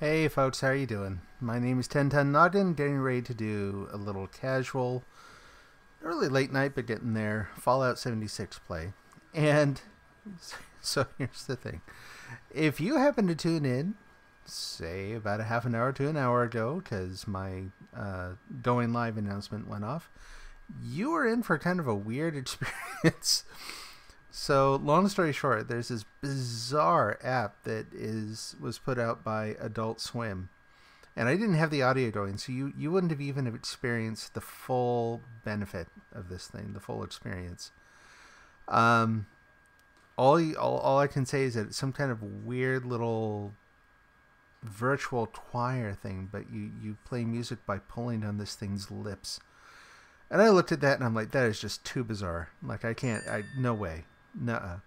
Hey folks, how are you doing? My name is 10 Ton Noggin, getting ready to do a little casual, early late night, but getting there, Fallout 76 play. And so here's the thing. If you happen to tune in, say about a half an hour to an hour ago, because my going live announcement went off, you are in for kind of a weird experience. So, long story short, there's this bizarre app that was put out by Adult Swim. And I didn't have the audio going, so you wouldn't have even experienced the full benefit of this thing, the full experience. All I can say is that it's some kind of weird little virtual choir thing, but you play music by pulling on this thing's lips. And I looked at that and I'm like, that is just too bizarre. Like, no way. Nuh-uh.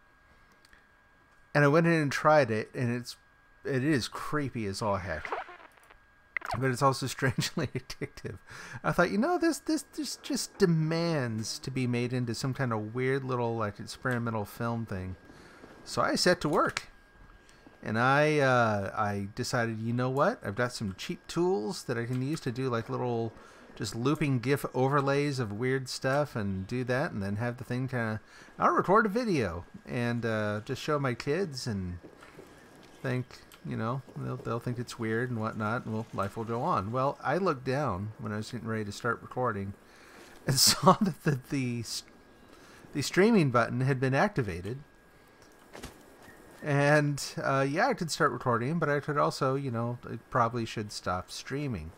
And I went in and tried it, and it is creepy as all heck. But it's also strangely addictive. I thought, this just demands to be made into some kind of weird little, like, experimental film thing. So I set to work. And I decided, you know what? I've got some cheap tools that I can use to do, like, little just looping GIF overlays of weird stuff, and do that, and then have the thing kind of, I'll record a video and just show my kids and think, they'll think it's weird and whatnot, and life will go on. Well, I looked down when I was getting ready to start recording and saw that the streaming button had been activated. And yeah, I could start recording, but I could also, I probably should stop streaming.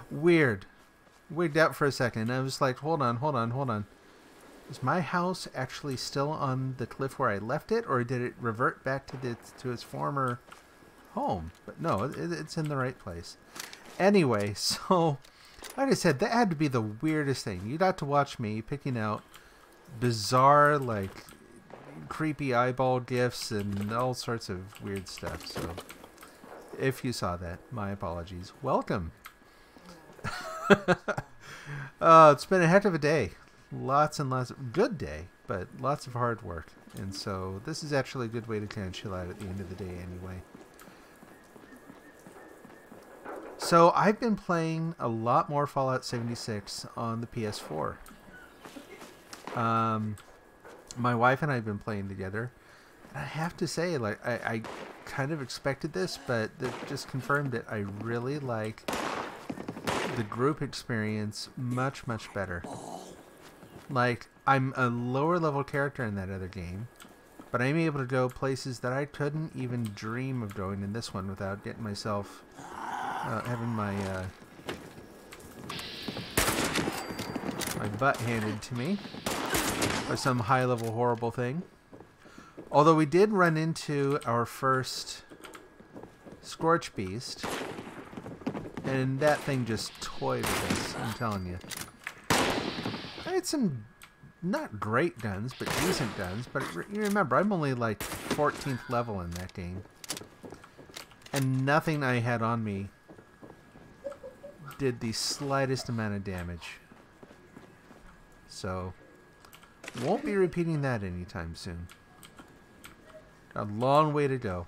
Weird. Wigged out for a second. I was like, hold on. Is my house actually still on the cliff where I left it, or did it revert back to its former home? But no, it's in the right place. Anyway, so like I said, that had to be the weirdest thing. You got to watch me picking out bizarre, like, creepy eyeball gifs and all sorts of weird stuff. So if you saw that, my apologies. Welcome. It's been a heck of a day. Lots and lots of good day, but lots of hard work. And so this is actually a good way to kind of chill out at the end of the day anyway. So I've been playing a lot more Fallout 76 on the PS4. My wife and I have been playing together. And I have to say, like, I kind of expected this, but it just confirmed it. I really like the group experience much better. Like, I'm a lower level character in that other game, but I'm able to go places that I couldn't even dream of going in this one without getting myself having my butt handed to me by some high level horrible thing. Although we did run into our first Scorch Beast, and that thing just toyed with us, I'm telling you. I had some not great guns, but decent guns. But you remember, I'm only like 14th level in that game. And nothing I had on me did the slightest amount of damage. So, won't be repeating that anytime soon. Got a long way to go.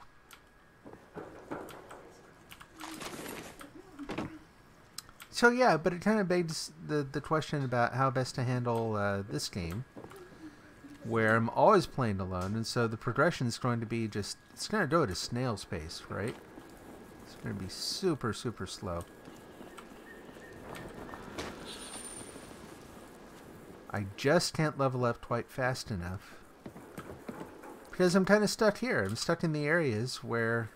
So yeah, but it kind of begs the question about how best to handle this game, where I'm always playing alone, and so the progression is going to be it's going to go at a snail's pace, right? It's going to be super slow. I just can't level up quite fast enough, because I'm kind of stuck here. I'm stuck in the areas where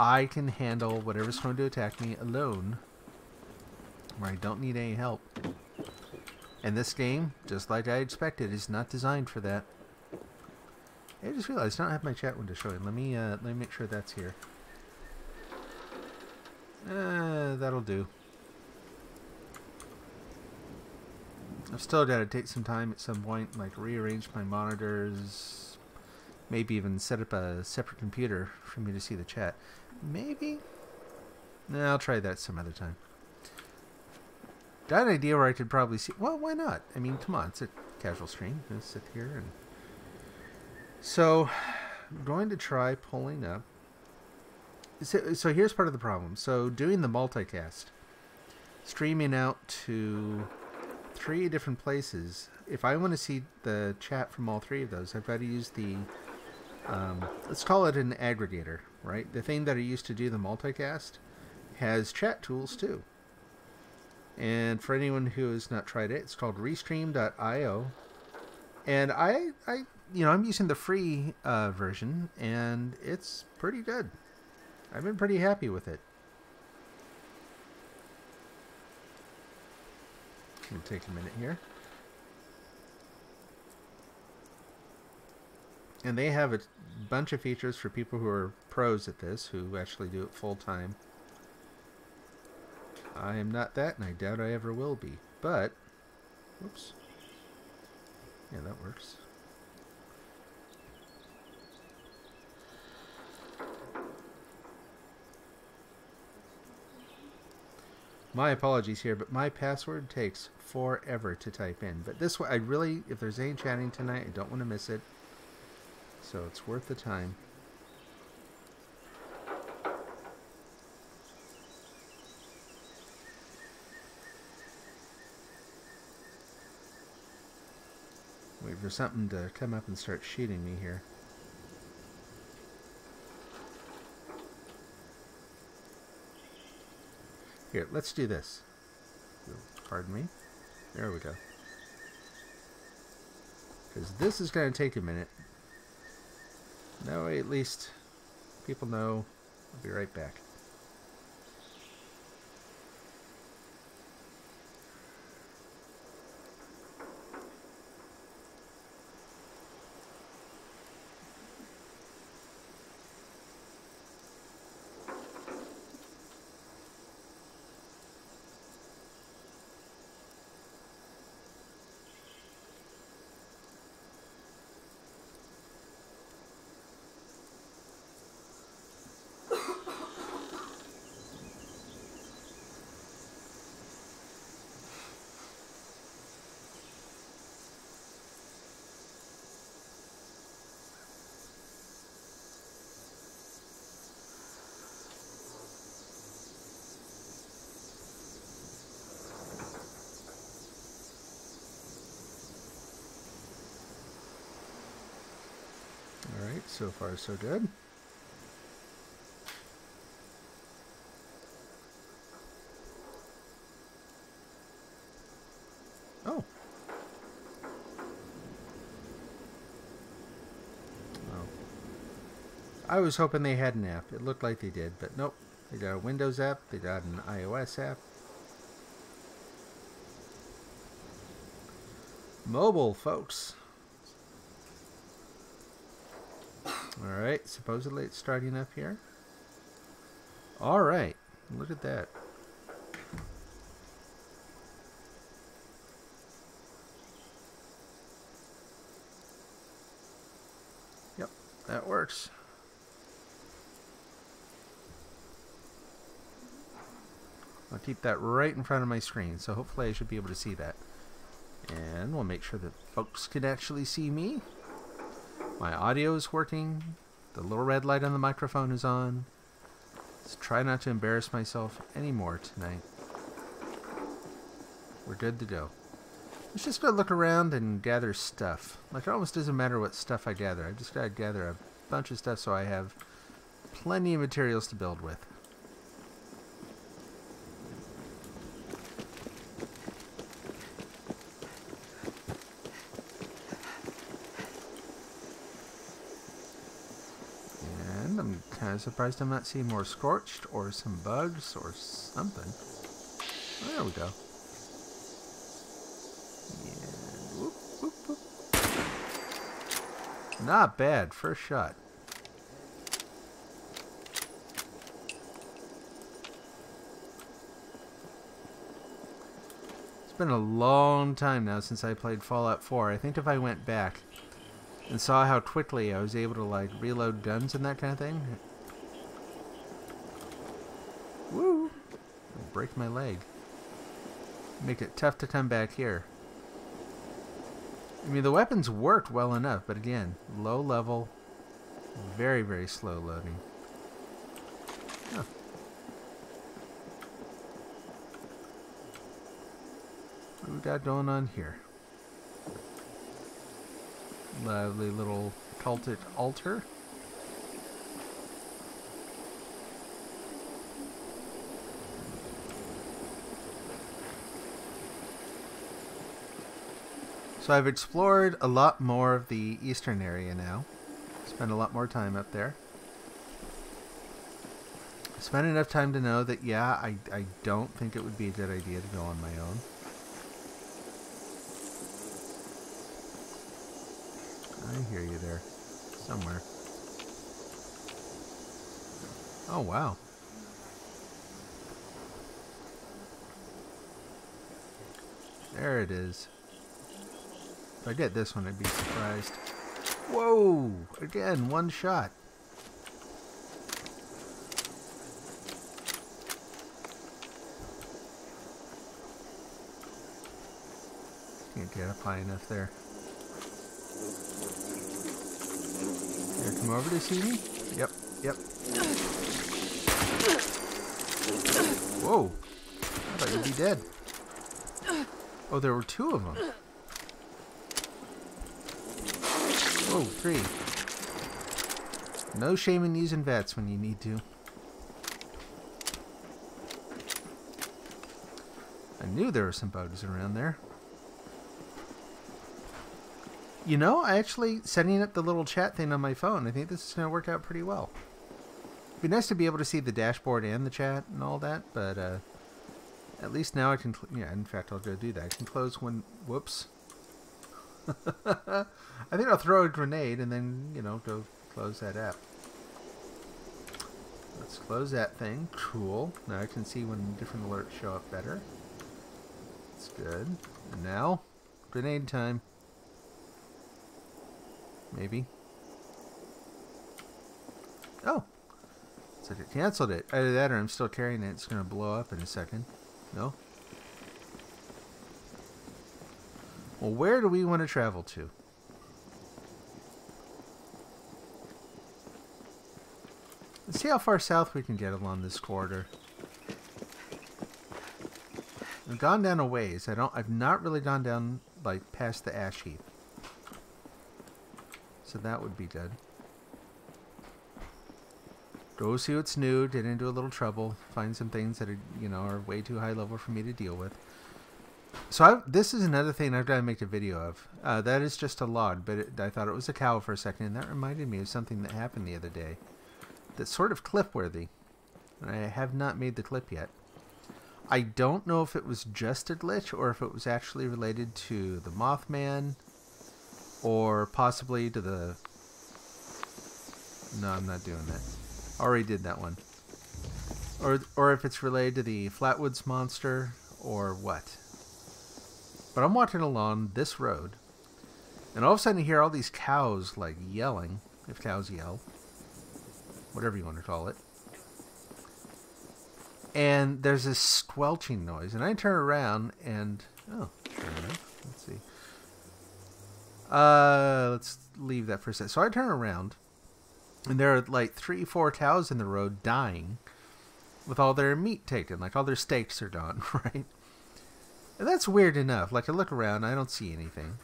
I can handle whatever's going to attack me alone, where I don't need any help. And this game, just like I expected, is not designed for that. I just realized I don't have my chat window showing. Let me make sure that's here. That'll do. I've still got to take some time at some point, like rearrange my monitors, maybe even set up a separate computer for me to see the chat. Maybe? No, I'll try that some other time. Got an idea where I could probably see... Well, why not? I mean, come on. It's a casual stream. Let's sit here and So, I'm going to try pulling up. So here's part of the problem. So doing the multicast, streaming out to 3 different places. If I want to see the chat from all 3 of those, I've got to use the, let's call it an aggregator, right? The thing that I used to do the multicast has chat tools too. And for anyone who has not tried it, it's called restream.io. And I'm using the free version, and it's pretty good. I've been pretty happy with it. It'll take a minute here. And they have a bunch of features for people who are pros at this, who actually do it full time. I am not that, and I doubt I ever will be. But, whoops. Yeah, that works. My apologies here, but my password takes forever to type in. But this way, I really, if there's any chatting tonight, I don't want to miss it. So it's worth the time. Wait for something to come up and start shooting me here. Here, let's do this. Pardon me. There we go. Because this is going to take a minute. No, at least people know. I'll be right back. Alright, so far so good. Oh. I was hoping they had an app. It looked like they did, but nope. They got a Windows app, they got an iOS app. Mobile, folks. Alright, supposedly it's starting up here. Alright, look at that. Yep, that works. I'll keep that right in front of my screen, so hopefully I should be able to see that. And we'll make sure that folks can actually see me. My audio is working. The little red light on the microphone is on. Let's try not to embarrass myself anymore tonight. We're good to go. Let's just go look around and gather stuff. Like, it almost doesn't matter what stuff I gather. I just gotta gather a bunch of stuff so I have plenty of materials to build with. I'm kind of surprised I'm not seeing more scorched or some bugs or something. Oh, there we go. And whoop, whoop, whoop. Not bad. First shot. It's been a long time now since I played Fallout 4. I think if I went back and saw how quickly I was able to, like, reload guns and that kind of thing. Woo! It'll break my leg. Make it tough to come back here. I mean, the weapons worked well enough, but again, low level, very, very slow loading. Huh. What do we got going on here? Lovely little cultic altar. So I've explored a lot more of the eastern area now. Spent a lot more time up there. Spent enough time to know that, yeah, I don't think it would be a good idea to go on my own. I hear you there. Somewhere. Oh, wow. There it is. If I get this one, I'd be surprised. Whoa! Again, one shot. Can't get up high enough there. Here, come over to see me? Yep, yep. Whoa! I thought you'd be dead. Oh, there were two of them. Whoa, three. No shame in using vets when you need to. I knew there were some bugs around there. You know, I actually, setting up the little chat thing on my phone, I think this is going to work out pretty well. It'd be nice to be able to see the dashboard and the chat and all that, but at least now I can, yeah, in fact, I'll go do that. I can close when, whoops. I think I'll throw a grenade and then, you know, go close that app. Let's close that thing. Cool. Now I can see when different alerts show up better. That's good. And now, grenade time. Maybe. Oh! So it canceled it. Either that or I'm still carrying it. It's going to blow up in a second. No? Well, where do we want to travel to? Let's see how far south we can get along this corridor. I've gone down a ways. I've not really gone down like past the ash heap. So that would be good. Go see what's new, get into a little trouble, find some things that are, you know, are way too high level for me to deal with. So this is another thing I've got to make a video of. That is just a log, but I thought it was a cow for a second, and that reminded me of something that happened the other day. That's sort of clip-worthy. And I have not made the clip yet. I don't know if it was just a glitch, or if it was actually related to the Mothman, or possibly to the... No, I'm not doing that. Already did that one. Or if it's related to the Flatwoods Monster, or what. But I'm walking along this road, and all of a sudden I hear all these cows, like, yelling, if cows yell. Whatever you want to call it. And there's this squelching noise, and I turn around, and... Oh, sure enough. Let's see. Let's leave that for a second. So I turn around, and there are, like, 3-4 cows in the road dying, with all their meat taken. Like, all their steaks are gone, right? And that's weird enough. Like, I look around, I don't see anything.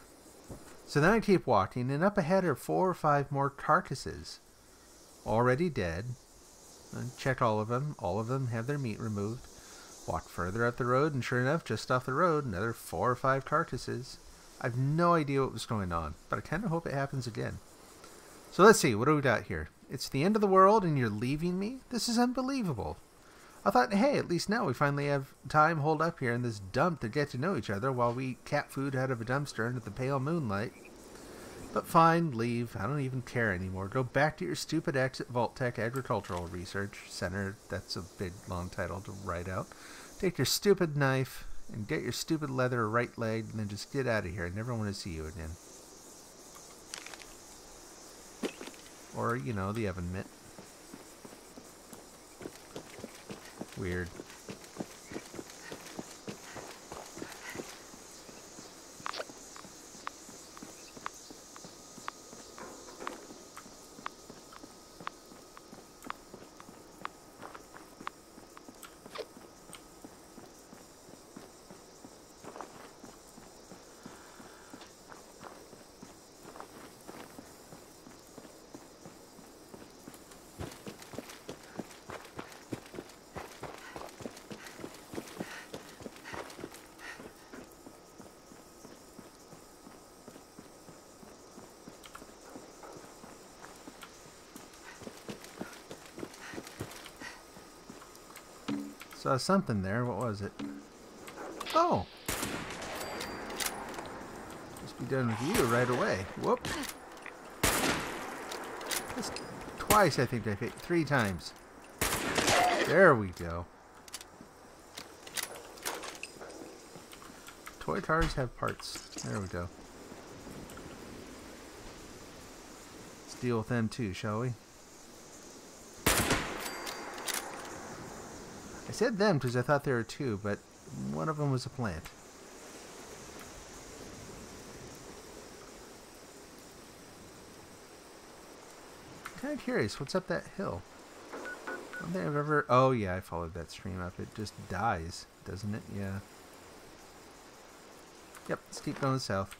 So then I keep walking, and up ahead are 4 or 5 more carcasses. Already dead. I check all of them. All of them have their meat removed. Walk further up the road, and sure enough, just off the road, another 4 or 5 carcasses. I've no idea what was going on, but I kind of hope it happens again. So let's see, what do we got here? It's the end of the world, and you're leaving me? This is unbelievable. I thought, hey, at least now we finally have time holed up here in this dump to get to know each other while we eat cat food out of a dumpster under the pale moonlight. But fine, leave. I don't even care anymore. Go back to your stupid Vault-Tec Agricultural Research Center. That's a big, long title to write out. Take your stupid knife and get your stupid leather right leg and then just get out of here. I never want to see you again. Or, you know, the oven mitt. Weird. Saw something there. What was it? Oh! Must be done with you right away. Whoop. That's twice, I think I hit. 3 times. There we go. Toy cars have parts. There we go. Let's deal with them too, shall we? I said them because I thought there were 2, but one of them was a plant. I'm kind of curious, what's up that hill? I don't think I've ever... Oh yeah, I followed that stream up. It just dies, doesn't it? Yeah. Yep, let's keep going south.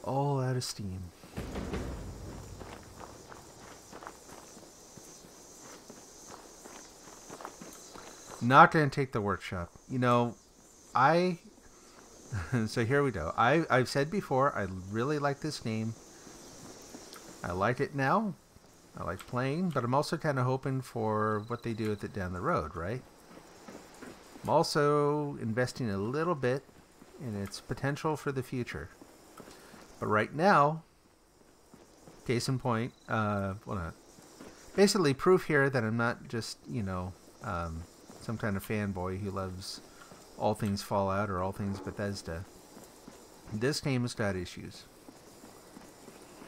All out of steam. Not going to take the workshop. You know, so here we go. I've said before, I really like this game. I like it now. I like playing, but I'm also kind of hoping for what they do with it down the road, right? I'm also investing a little bit in its potential for the future. But right now, case in point, basically proof here that I'm not just, you know, some kind of fanboy who loves all things Fallout or all things Bethesda. This game has got issues.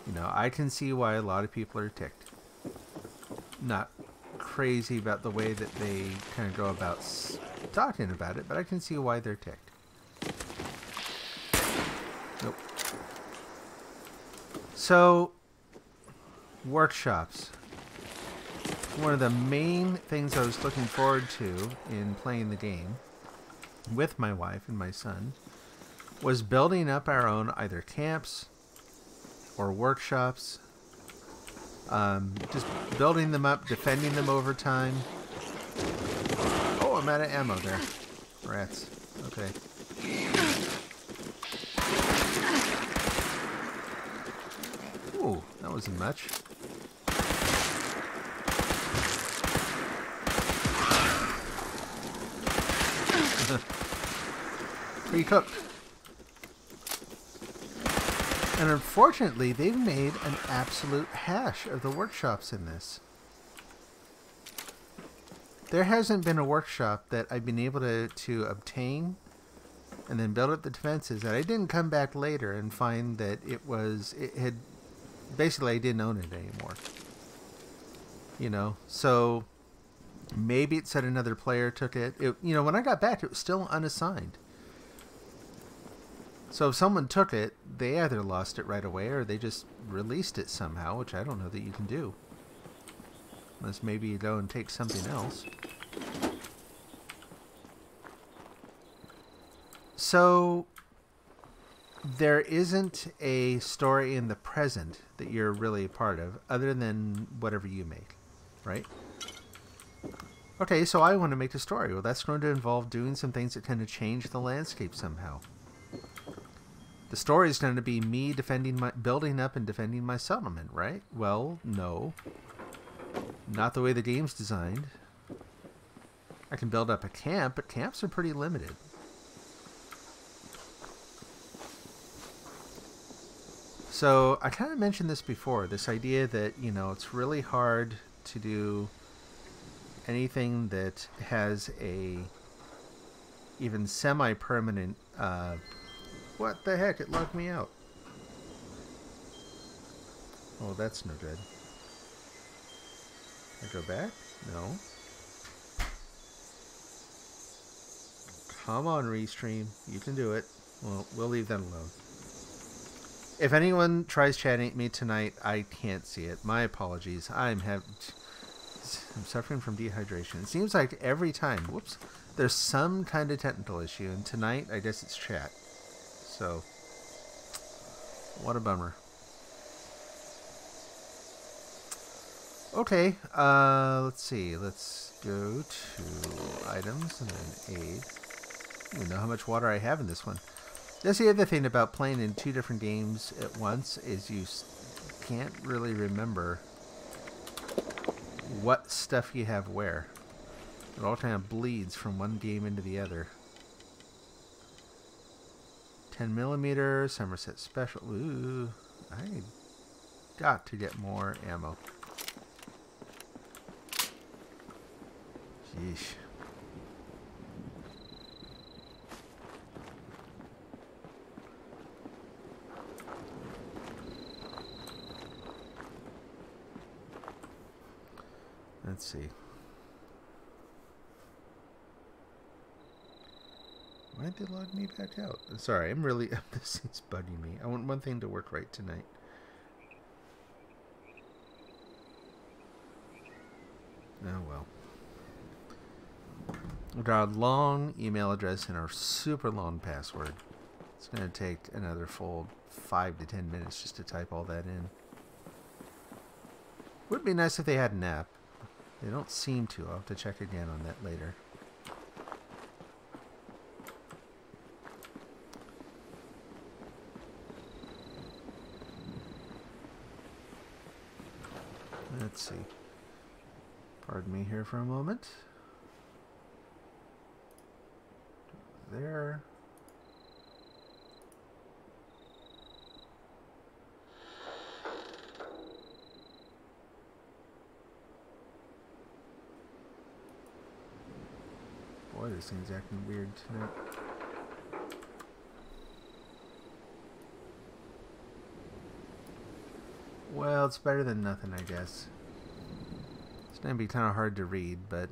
You know, I can see why a lot of people are ticked. Not crazy about the way that they kind of go about talking about it, but I can see why they're ticked. Nope. So, workshops. One of the main things I was looking forward to in playing the game with my wife and my son was building up our own either camps or workshops. Just building them up, defending them over time. Oh, I'm out of ammo there. Rats. Okay. Ooh, that wasn't much. Pre-cooked. And unfortunately, they've made an absolute hash of the workshops in this. There hasn't been a workshop that I've been able to obtain and then build up the defenses that I didn't come back later and find that it had basically I didn't own it anymore. You know, so maybe it said another player took it. You know, when I got back, it was still unassigned. So if someone took it, they either lost it right away or they just released it somehow, which I don't know that you can do. Unless maybe you go and take something else. So there isn't a story in the present that you're really a part of, other than whatever you make, right? Okay, so I want to make a story. Well, that's going to involve doing some things that tend to change the landscape somehow. The story is going to be me building up and defending my settlement, right? Well, no. Not the way the game's designed. I can build up a camp, but camps are pretty limited. So, I kind of mentioned this before, this idea that, you know, it's really hard to do anything that has a even semi-permanent, what the heck, it locked me out. Oh, that's no good. Can I go back? No. Come on, Restream. You can do it. Well, we'll leave that alone. If anyone tries chatting at me tonight, I can't see it. My apologies. I'm suffering from dehydration. It seems like every time, whoops, there's some kind of technical issue. And tonight, I guess it's chat. So, what a bummer. Okay, let's see. Let's go to items and then aid. I don't even know how much water I have in this one. That's the other thing about playing in 2 different games at once is you can't really remember what stuff you have where. It all kind of bleeds from one game into the other. 10mm, Somerset Special. Ooh, I got to get more ammo. Yeesh. Let's see. Why'd they log me back out? Sorry, I'm really... This is bugging me. I want one thing to work right tonight. Oh, well. We've got a long email address and our super long password. It's going to take another full 5 to 10 minutes just to type all that in. Would be nice if they had an app. They don't seem to. I'll have to check again on that later. Let's see. Pardon me here for a moment. There. Boy, this thing's acting weird tonight. Well, it's better than nothing, I guess. It's going to be kind of hard to read, but...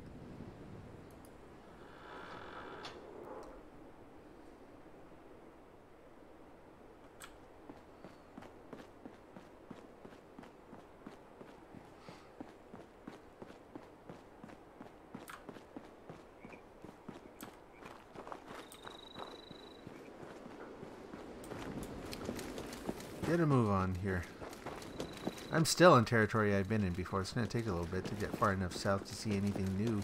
get a move on here. I'm still in territory I've been in before. It's going to take a little bit to get far enough south to see anything new.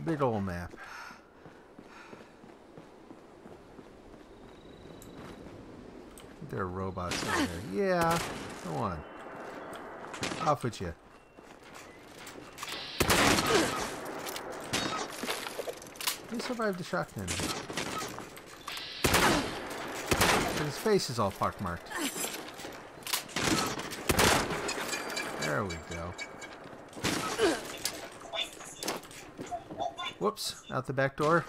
Big old map. There are robots over there. Yeah, go on. Off with you. He survived the shotgun. His face is all pockmarked. There we go. Whoops, out the back door.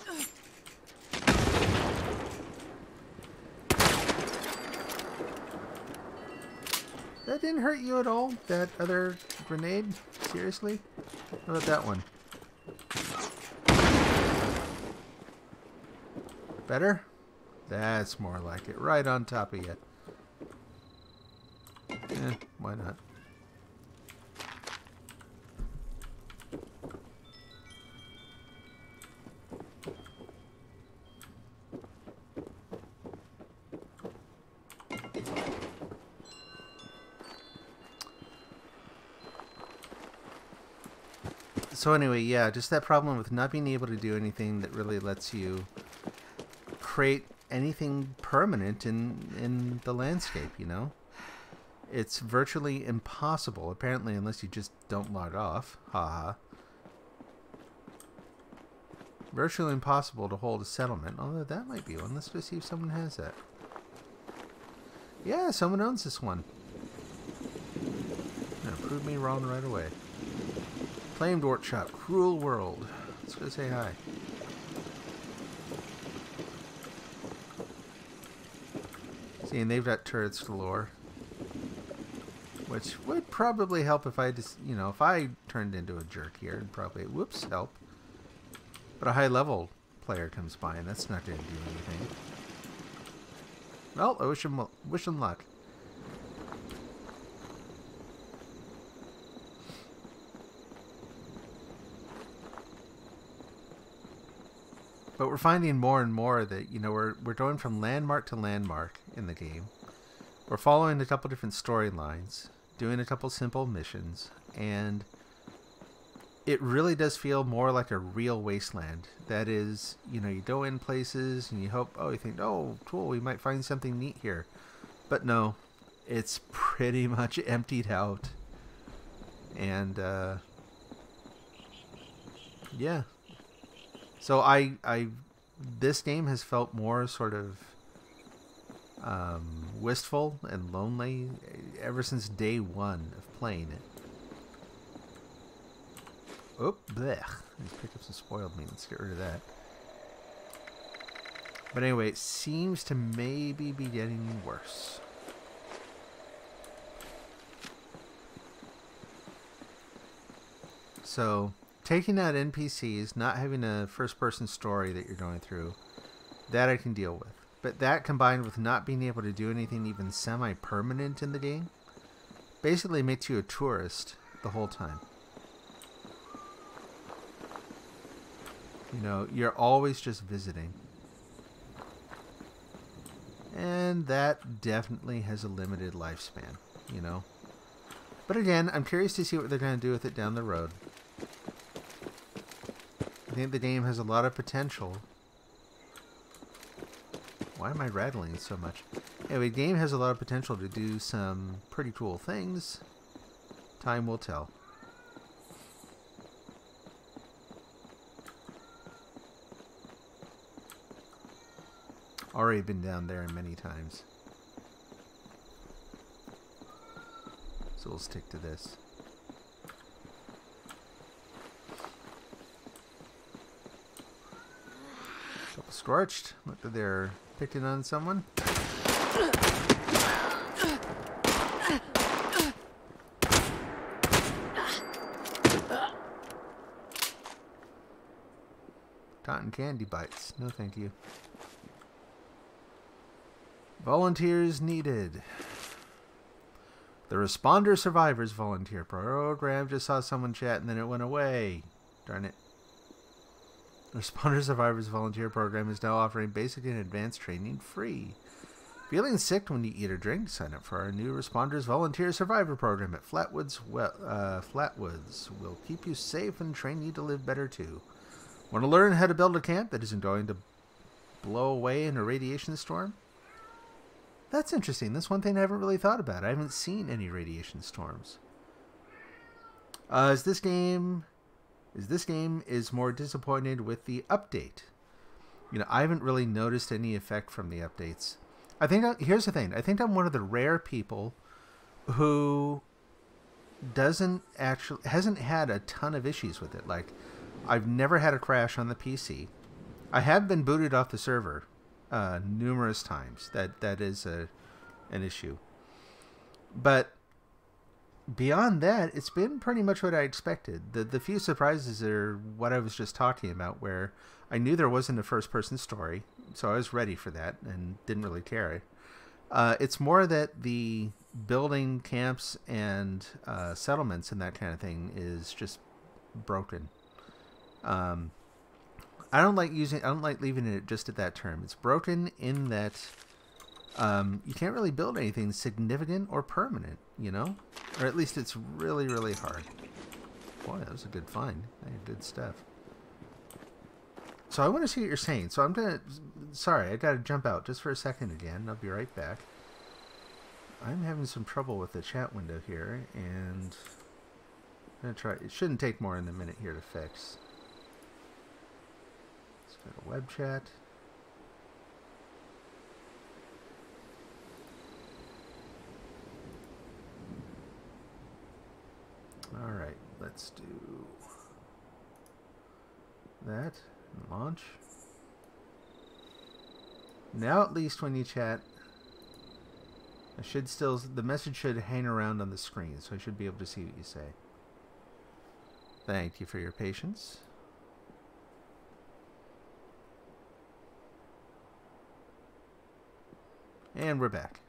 That didn't hurt you at all, that other grenade? Seriously? What about that one? Better? That's more like it. Right on top of you. Why not? So anyway, yeah, just that problem with not being able to do anything that really lets you create anything permanent in the landscape, you know? It's virtually impossible, apparently, unless you just don't log off. Haha. Virtually impossible to hold a settlement, although that might be one. Let's go see if someone has that. Yeah, someone owns this one. Now, prove me wrong right away. Claimed workshop, Cruel World. Let's go say hi. See, and they've got turrets galore. Which would probably help if I just, you know, if I turned into a jerk here, it'd probably, whoops, help. But a high level player comes by and that's not going to do anything. Well, I wish him luck. But we're finding more and more that, you know, we're going from landmark to landmark in the game. We're following a couple different storylines, doing a couple simple missions, and it really does feel more like a real wasteland. That is, you know, you go in places and you hope, oh, you think, oh, cool, we might find something neat here. But no, it's pretty much emptied out. And, yeah. So this game has felt more sort of wistful and lonely ever since day one of playing it. Oh, blech. Let's pick up some spoiled meat. Let's get rid of that. But anyway, it seems to maybe be getting worse. So, taking out NPCs, not having a first-person story that you're going through, that I can deal with. But that combined with not being able to do anything even semi-permanent in the game, basically makes you a tourist the whole time. You know, you're always just visiting. And that definitely has a limited lifespan, you know. But again, I'm curious to see what they're going to do with it down the road. I think the game has a lot of potential. Why am I rattling so much? Anyway, the game has a lot of potential to do some pretty cool things. Time will tell. Already been down there many times. So we'll stick to this. Couple scorched. Look like they're picking on someone. Cotton candy bites. No thank you. Volunteers needed. The Responder Survivors Volunteer Program. Just saw someone chat and then it went away. Darn it. The Responder Survivors Volunteer Program is now offering basic and advanced training free. Feeling sick when you eat or drink? Sign up for our new Responders Volunteer Survivor Program at Flatwoods. Flatwoods will keep you safe and train you to live better too. Want to learn how to build a camp that isn't going to blow away in a radiation storm? That's interesting. That's one thing I haven't really thought about. I haven't seen any radiation storms. Is this game more disappointed with the update? You know, I haven't really noticed any effect from the updates. Here's the thing. I think I'm one of the rare people who hasn't had a ton of issues with it. Like, I've never had a crash on the PC. I have been booted off the server numerous times. That is an issue. But beyond that, it's been pretty much what I expected. The few surprises are what I was just talking about, where I knew there wasn't a first-person story, so I was ready for that and didn't really care. It's more that the building camps and settlements and that kind of thing is just broken. I don't like leaving it just at that term. It's broken in that you can't really build anything significant or permanent, you know? Or at least it's really, really hard. Boy, that was a good find. Good stuff. So I want to see what you're saying. So sorry, I gotta jump out just for a second again. I'll be right back. I'm having some trouble with the chat window here, and I'm gonna try. It shouldn't take more than a minute here to fix. Let's go to web chat. Alright, let's do that. Launch. Now at least when you chat, the message should hang around on the screen, so I should be able to see what you say. Thank you for your patience. And we're back.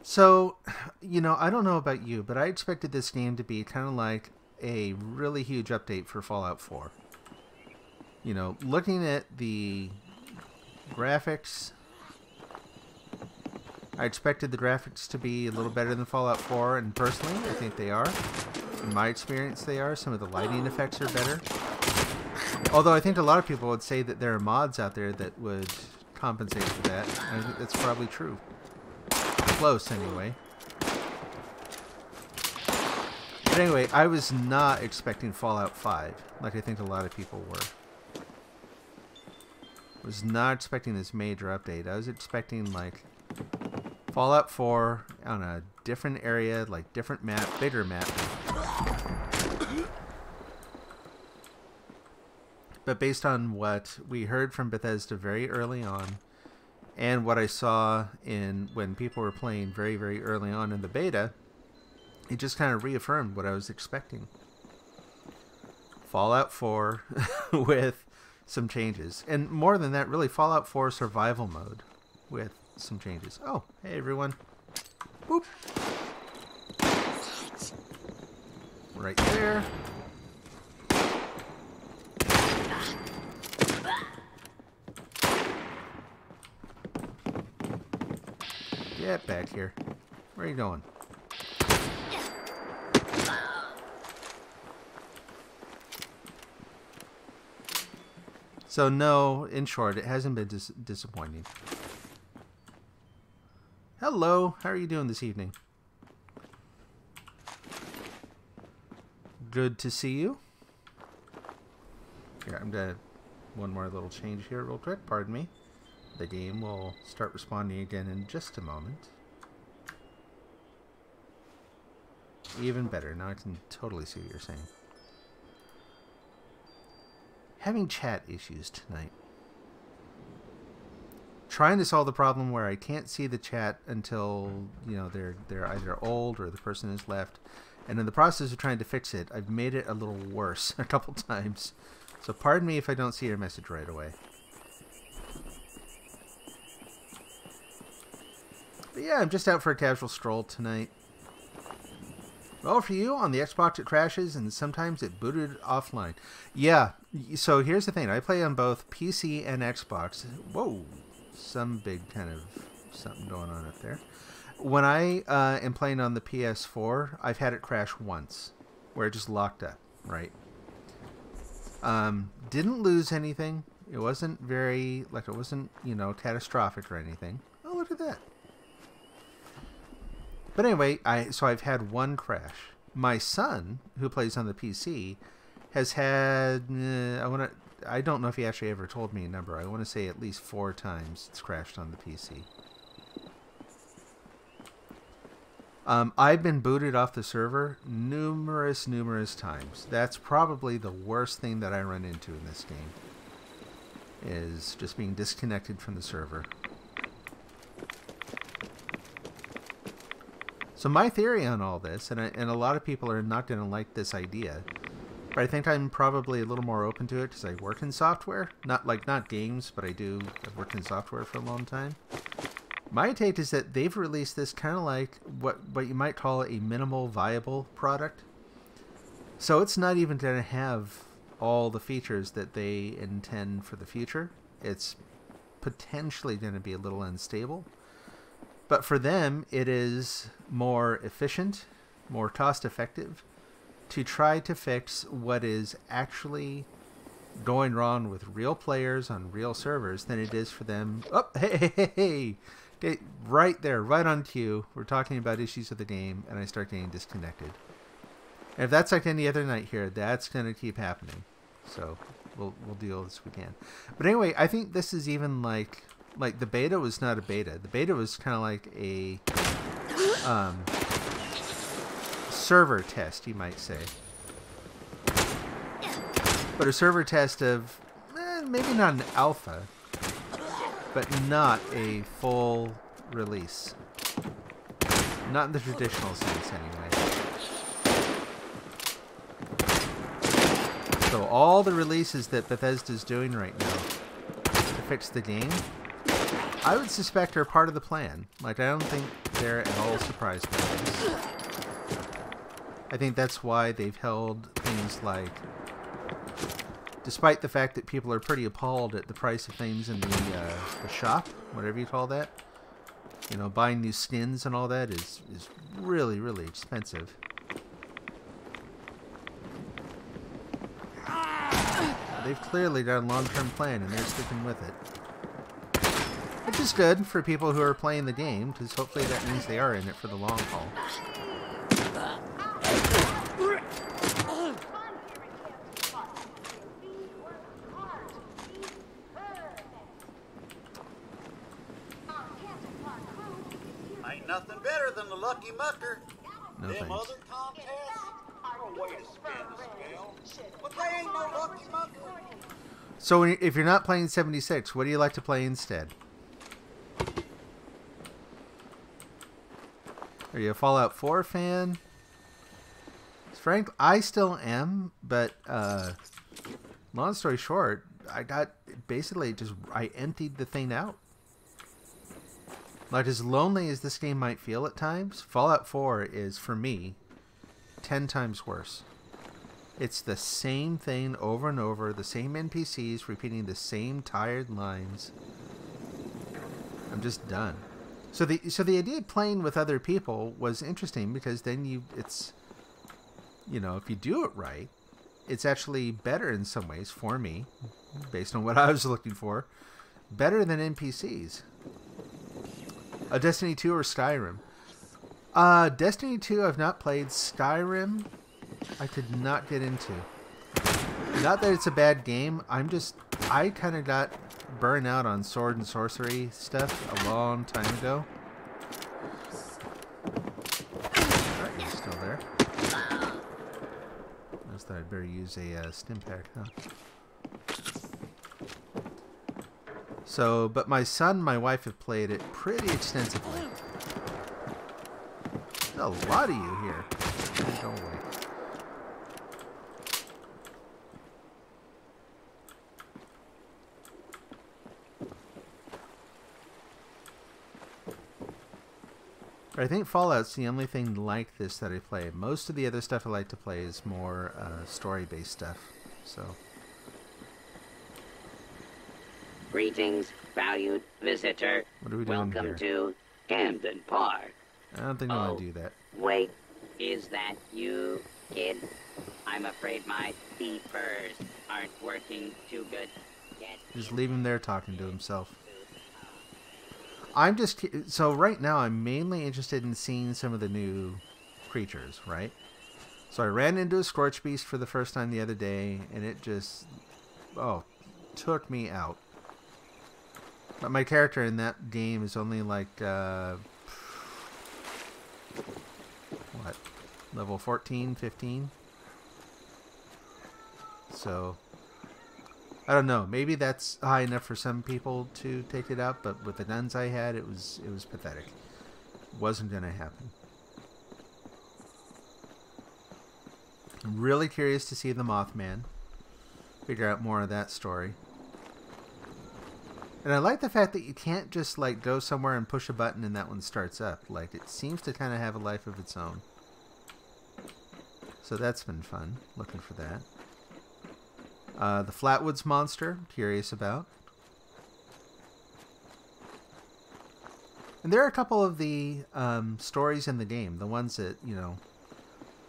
So, you know, I don't know about you, but I expected this game to be kind of like a really huge update for Fallout 4. You know, looking at the graphics, I expected the graphics to be a little better than Fallout 4, and personally, I think they are. In my experience, they are. Some of the lighting effects are better. Although I think a lot of people would say that there are mods out there that would compensate for that. And I think that's probably true. Close, anyway. But anyway, I was not expecting Fallout 5, like I think a lot of people were. Was not expecting this major update. I was expecting, like, Fallout 4 on a different area, like different map, bigger map. But based on what we heard from Bethesda very early on, and what I saw in when people were playing very, very early on in the beta, it just kind of reaffirmed what I was expecting. Fallout 4 with some changes. And more than that, really, Fallout 4 survival mode with some changes. Oh, hey everyone. Boop. Right there. Get back here. Where are you going? So no, in short, it hasn't been disappointing. Hello, how are you doing this evening? Good to see you. Here, I'm gonna one more little change here real quick, pardon me. The game will start responding again in just a moment. Even better, now I can totally see what you're saying. Having chat issues tonight. Trying to solve the problem where I can't see the chat until, you know, they're either old or the person has left. And in the process of trying to fix it, I've made it a little worse a couple times. So pardon me if I don't see your message right away. But yeah, I'm just out for a casual stroll tonight. Well, for you, on the Xbox it crashes and sometimes it booted offline. Yeah, so here's the thing. I play on both PC and Xbox. Whoa, some big kind of something going on up there. When I am playing on the PS4, I've had it crash once, where it just locked up, right? Didn't lose anything. It wasn't very, like, it wasn't, you know, catastrophic or anything. Oh, look at that. But anyway, so I've had one crash. My son, who plays on the PC, has had, I don't know if he actually ever told me a number. I want to say at least 4 times it's crashed on the PC. I've been booted off the server numerous times. That's probably the worst thing that I run into in this game, is just being disconnected from the server. So my theory on all this, and a lot of people are not going to like this idea, but I think I'm probably a little more open to it because I work in software. Not games, but I've worked in software for a long time. My take is that they've released this kind of like what you might call a minimal viable product. So it's not even going to have all the features that they intend for the future. It's potentially going to be a little unstable. But for them, it is more efficient, more cost-effective to try to fix what is actually going wrong with real players on real servers than it is for them. Oh, hey. Right there, right on cue. We're talking about issues of the game, and I start getting disconnected. And if that's like any other night here, that's going to keep happening. So we'll deal as we can. But anyway, I think this is even like the beta was not a beta. The beta was kind of like a server test, you might say. But a server test of maybe not an alpha, but not a full release. Not in the traditional sense, anyway. So all the releases that Bethesda's doing right now to fix the game, I would suspect are part of the plan. Like, I don't think they're at all surprised by this. I think that's why they've held things like, despite the fact that people are pretty appalled at the price of things in the shop, whatever you call that, You know, buying new skins and all that is really, really expensive. They've clearly done a long-term plan, and they're sticking with it. Which is good for people who are playing the game, because hopefully that means they are in it for the long haul. Ain't nothing better than the Lucky Mucker. No Them thanks. other contests are a way to spend the spell, but they ain't no Lucky Mucker. So if you're not playing 76, what do you like to play instead? Are you a Fallout 4 fan? Frank, I still am, but long story short, I got basically I emptied the thing out. Like, as lonely as this game might feel at times, Fallout 4 is, for me, 10 times worse. It's the same thing over and over, the same NPCs repeating the same tired lines. I'm just done. So the idea of playing with other people was interesting, because then it's, you know, if you do it right, it's actually better in some ways for me, based on what I was looking for, better than NPCs. Destiny 2 or Skyrim? Destiny 2 I've not played. Skyrim I could not get into. Not that it's a bad game. I kind of got burned out on sword and sorcery stuff a long time ago. Alright, he's still there. I just thought I'd better use a stim pack, huh? So, but my son and my wife have played it pretty extensively. There's a lot of you here. Go away. I think Fallout's the only thing like this that I play. Most of the other stuff I like to play is more story-based stuff. So. Greetings, valued visitor. What are we doing Welcome here? to Camden Park. I don't think I want to do that. Wait, is that you, kid? I'm afraid my beepers aren't working too good yet. Just leave him there talking to himself. So right now I'm mainly interested in seeing some of the new creatures, right? So I ran into a Scorch Beast for the first time the other day, and it just, took me out. But my character in that game is only like, what, level 14, 15? So, I don't know. Maybe that's high enough for some people to take it out, but with the guns I had, it was pathetic. It wasn't going to happen. I'm really curious to see the Mothman. Figure out more of that story. And I like the fact that you can't just like go somewhere and push a button and that one starts up. Like, it seems to kind of have a life of its own. So that's been fun, looking for that. The Flatwoods monster, curious about. And there are a couple of the stories in the game, the ones that, you know,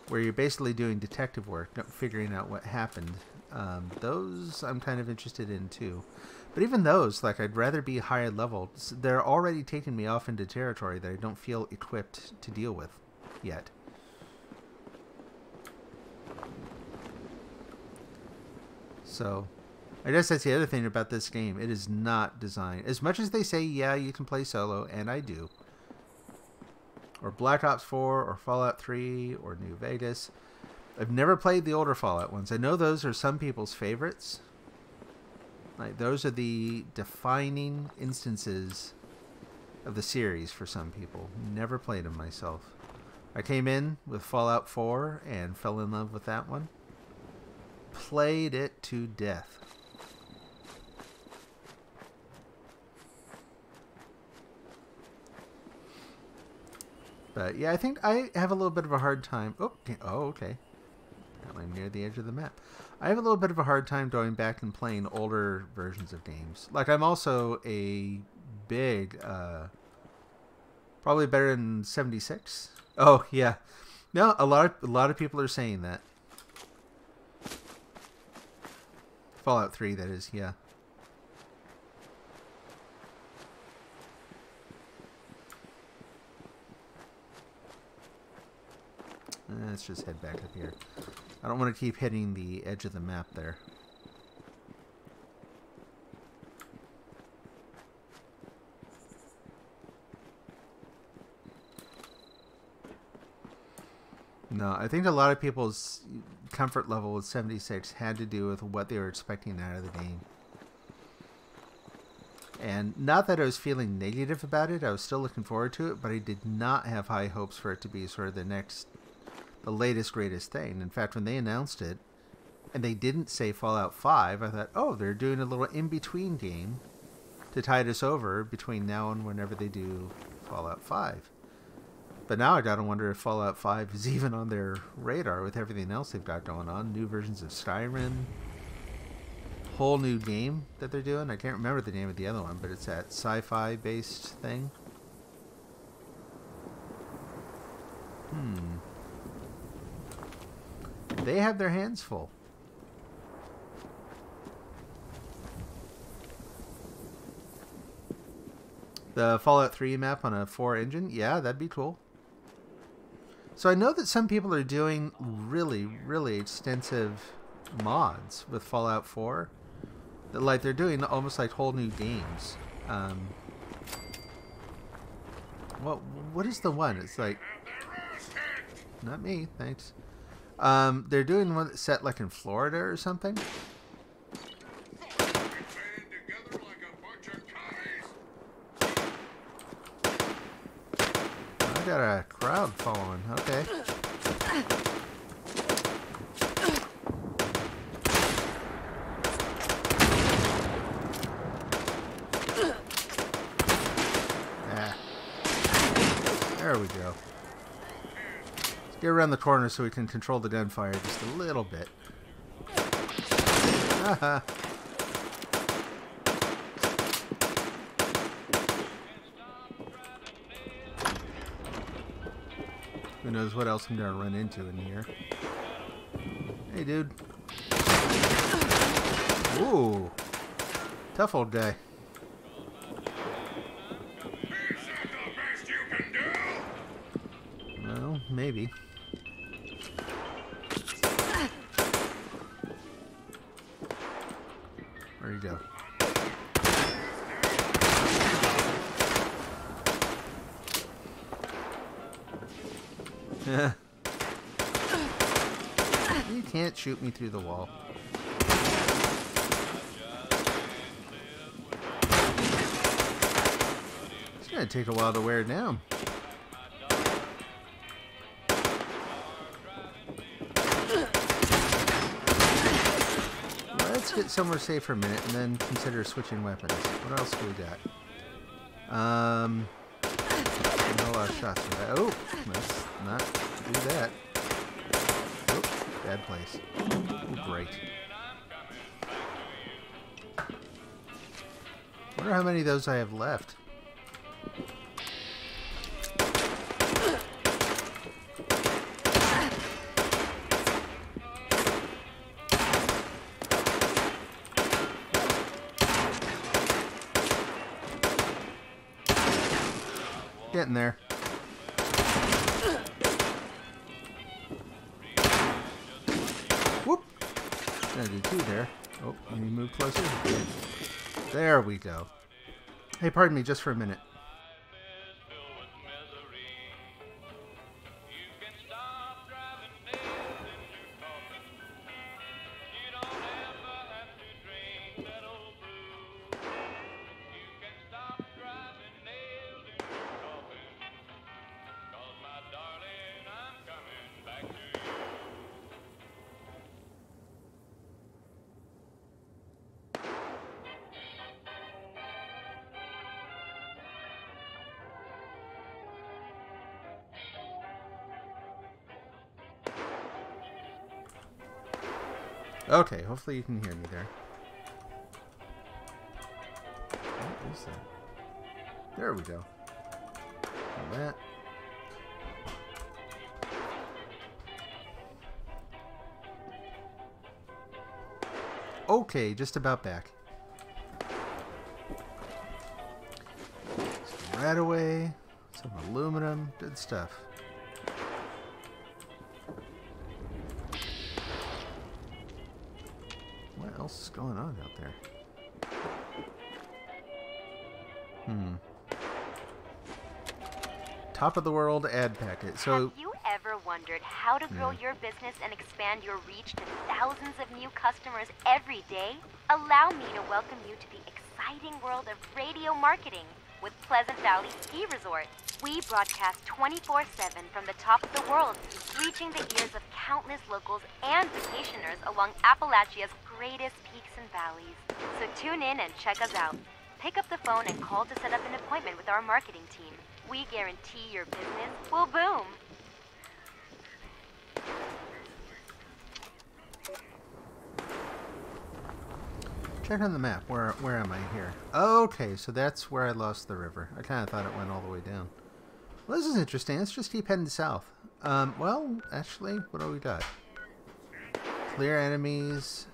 where you're basically doing detective work, figuring out what happened. Those I'm kind of interested in too. But even those, like, I'd rather be higher level. They're already taking me off into territory that I don't feel equipped to deal with yet. So, I guess that's the other thing about this game. It is not designed. As much as they say, yeah, you can play solo, and I do. Or Black Ops 4, or Fallout 3, or New Vegas. I've never played the older Fallout ones. I know those are some people's favorites. Like, those are the defining instances of the series for some people. Never played them myself. I came in with Fallout 4 and fell in love with that one. Played it to death. But yeah, I think I have a little bit of a hard time. Oh, okay. I'm near the edge of the map. I have a little bit of a hard time going back and playing older versions of games. Like, I'm also a big Probably better than 76. Oh yeah, no, a lot of people are saying that. Fallout 3, that is, yeah. Let's just head back up here. I don't want to keep hitting the edge of the map there. No, I think a lot of people's comfort level with 76 had to do with what they were expecting out of the game. And not that I was feeling negative about it, I was still looking forward to it, but I did not have high hopes for it to be sort of the latest, greatest thing. In fact, when they announced it, and they didn't say Fallout 5, I thought, oh, they're doing a little in-between game to tide us over between now and whenever they do Fallout 5. But now I gotta wonder if Fallout 5 is even on their radar with everything else they've got going on. New versions of Skyrim. Whole new game that they're doing. I can't remember the name of the other one, but it's that sci-fi based thing. They have their hands full. The Fallout 3 map on a 4 engine? Yeah, that'd be cool. So I know that some people are doing really, really extensive mods with Fallout 4. Like, they're doing almost like whole new games. What is the one? It's like... Not me, thanks. They're doing one that's set like in Florida or something. I got a crowd following. Okay. There we go. Let's get around the corner so we can control the gunfire just a little bit. Haha. Who knows what else I'm gonna run into in here. Hey, dude. Ooh. Tough old guy. Well, maybe. Where'd he go? You can't shoot me through the wall. It's gonna take a while to wear it down. Let's get somewhere safe for a minute and then consider switching weapons. What else do we got? Not a lot of shots for that. Oh, let's not do that. Oh, bad place. Oh, great. Wonder how many of those I have left. Getting there. Whoop! Gonna do two there. Oh, let me move closer. There we go. Hey, pardon me just for a minute. Okay, hopefully you can hear me there. What is that? There we go. that. Okay, just about back. Some rat away, some aluminum, good stuff. What else is going on out there? Top of the world ad packet. So have you ever wondered how to grow your business and expand your reach to thousands of new customers every day? Allow me to welcome you to the exciting world of radio marketing with Pleasant Valley Ski Resort. We broadcast 24/7 from the top of the world, reaching the ears of countless locals and vacationers along Appalachia's greatest peaks and valleys. So tune in and check us out. Pick up the phone and call to set up an appointment with our marketing team. We guarantee your business will boom. check on the map. Where am I here? Okay, so that's where I lost the river. I kind of thought it went all the way down. Well, this is interesting. Let's just keep heading south. Well, actually, what do we got? Clear enemies.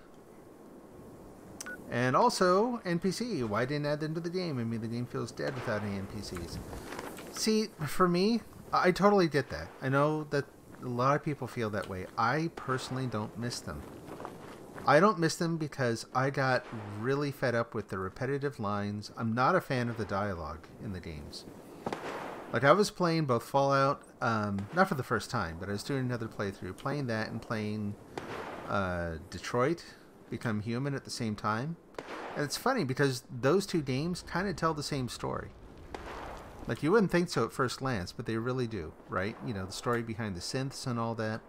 And also, NPC. Why didn't I add them to the game? I mean, the game feels dead without any NPCs. See, for me, I totally get that. I know that a lot of people feel that way. I personally don't miss them. I don't miss them because I got really fed up with the repetitive lines. I'm not a fan of the dialogue in the games. Like, I was playing both Fallout, not for the first time, but I was doing another playthrough, playing that and playing Detroit Become Human at the same time. And it's funny because those two games kind of tell the same story. Like, you wouldn't think so at first glance, but they really do, right? You know, the story behind the synths and all that.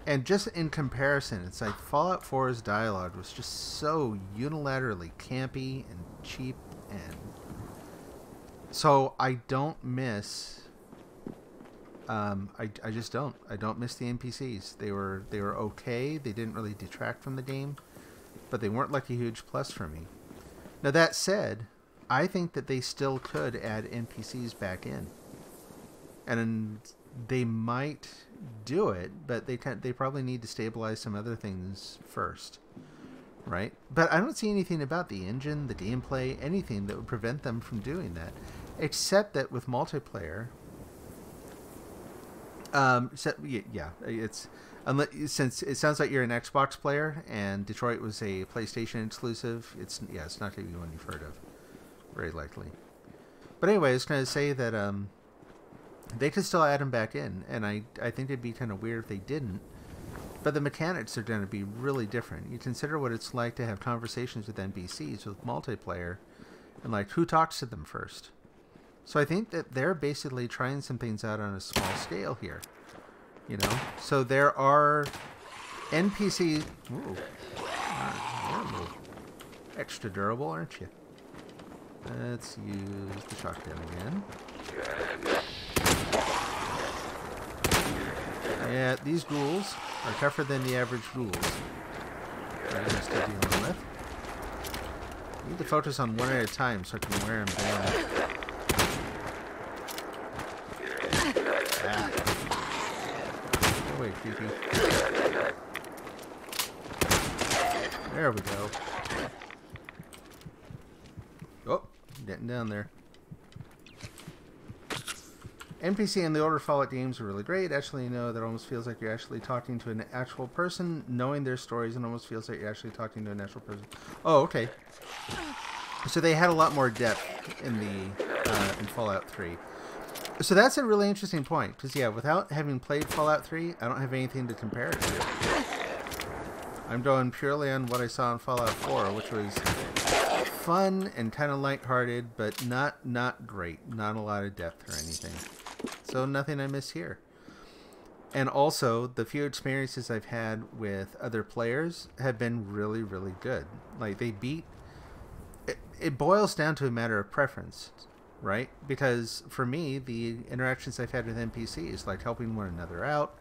And just in comparison, it's like Fallout 4's dialogue was just so unilaterally campy and cheap, and so I don't miss. I just don't. I don't miss the NPCs. They were okay. They didn't really detract from the game, but they weren't like a huge plus for me. Now that said, I think that they still could add NPCs back in, and they might do it, but they probably need to stabilize some other things first, right? But I don't see anything about the engine, the gameplay, anything that would prevent them from doing that, except that with multiplayer. Since it sounds like you're an Xbox player and Detroit was a PlayStation exclusive, it's not going to be one you've heard of, very likely. But anyway, I was going to say that they could still add them back in, and I think it'd be kind of weird if they didn't. But the mechanics are going to be really different. You consider what it's like to have conversations with NPCs with multiplayer, and like who talks to them first. So I think that they're basically trying some things out on a small scale here, you know. So there are NPCs. Ooh, you're extra durable, aren't you? Let's use the shotgun again. Yeah, these ghouls are tougher than the average ghouls that I'm still dealing with. I need to focus on one at a time so I can wear them down. Ah. Go away, creepy. There we go. Oh, getting down there. NPC and the older Fallout games are really great. Actually, you know, that almost feels like you're actually talking to an actual person, knowing their stories, and almost feels like you're actually talking to an actual person. Oh, okay. So they had a lot more depth in the in Fallout 3. So that's a really interesting point, because yeah, without having played Fallout 3, I don't have anything to compare it to. I'm going purely on what I saw in Fallout 4, which was fun and kind of lighthearted, but not great. Not a lot of depth or anything. So nothing I miss here. And also, the few experiences I've had with other players have been really, really good. Like, they beat... It boils down to a matter of preference, right? Because for me, the interactions I've had with NPCs, like helping one another out,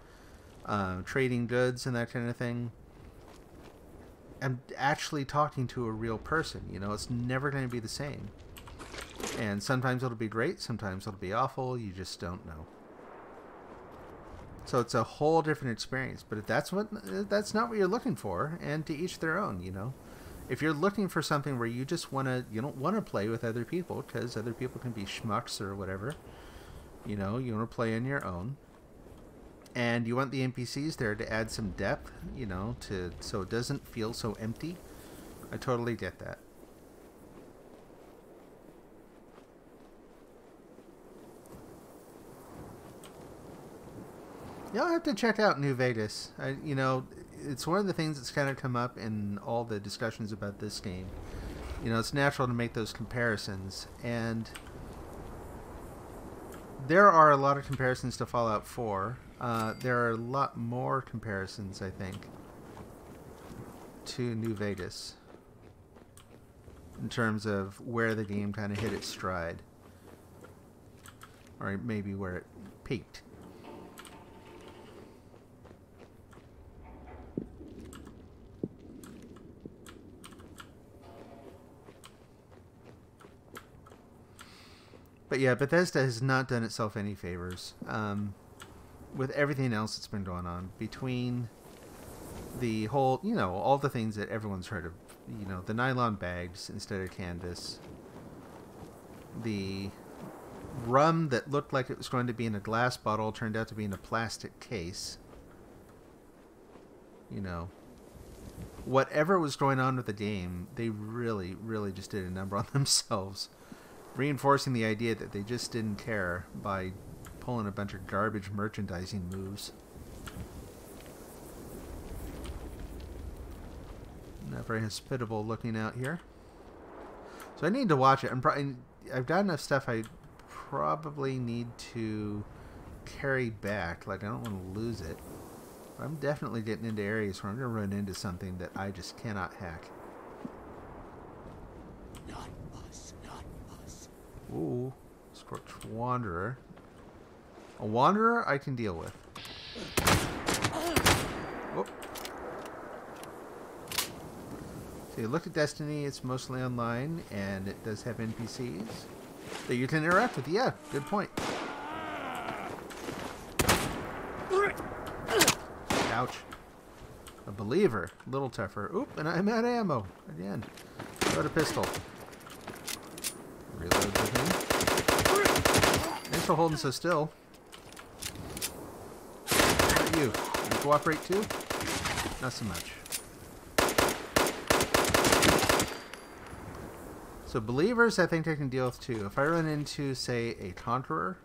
trading goods and that kind of thing, I'm actually talking to a real person. You know, it's never going to be the same. And sometimes it'll be great, sometimes it'll be awful, you just don't know. So it's a whole different experience. But if that's not what you're looking for, and to each their own, you know. If you're looking for something where you just you don't want to play with other people because other people can be schmucks or whatever, you know, you want to play on your own, and you want the NPCs there to add some depth, you know, so it doesn't feel so empty. I totally get that. You'll have to check out New Vegas. You know, it's one of the things that's kind of come up in all the discussions about this game. You know, it's natural to make those comparisons, and there are a lot of comparisons to Fallout 4. There are a lot more comparisons, I think, to New Vegas in terms of where the game kind of hit its stride, or maybe where it peaked. But yeah, Bethesda has not done itself any favors with everything else that's been going on. Between the whole, you know, all the things that everyone's heard of, you know, the nylon bags instead of canvas, the rum that looked like it was going to be in a glass bottle turned out to be in a plastic case, you know. Whatever was going on with the game, they really, really just did a number on themselves, reinforcing the idea that they just didn't care by pulling a bunch of garbage merchandising moves. Not very hospitable looking out here. So I need to watch it. I've got enough stuff I probably need to carry back. Like, I don't want to lose it. But I'm definitely getting into areas where I'm going to run into something that I just cannot hack. Ooh, Scorched Wanderer. A Wanderer I can deal with. Oh. So you look at Destiny, it's mostly online, and it does have NPCs that you can interact with. Yeah, good point. Ouch. A Believer. A little tougher. Oop, and I'm out of ammo. Again. Got a pistol. Reload the thing. Thanks for holding so still. How about you? You cooperate too? Not so much. So Believers I think I can deal with too. If I run into, say, a Conqueror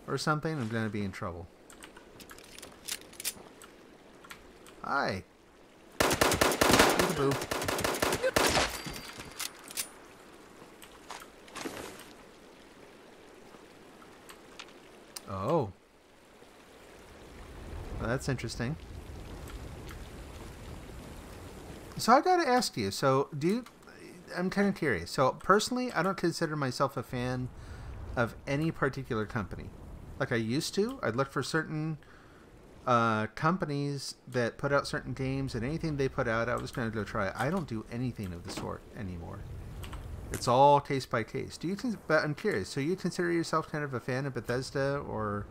or something, I'm going to be in trouble. Hi. Peekaboo. Oh. Well, that's interesting. So I gotta ask you, I'm kind of curious. So personally, I don't consider myself a fan of any particular company. Like I used to. I'd look for certain companies that put out certain games, and anything they put out, I was going to go try. I don't do anything of the sort anymore. It's all case by case. But I'm curious. So you consider yourself kind of a fan of Bethesda, or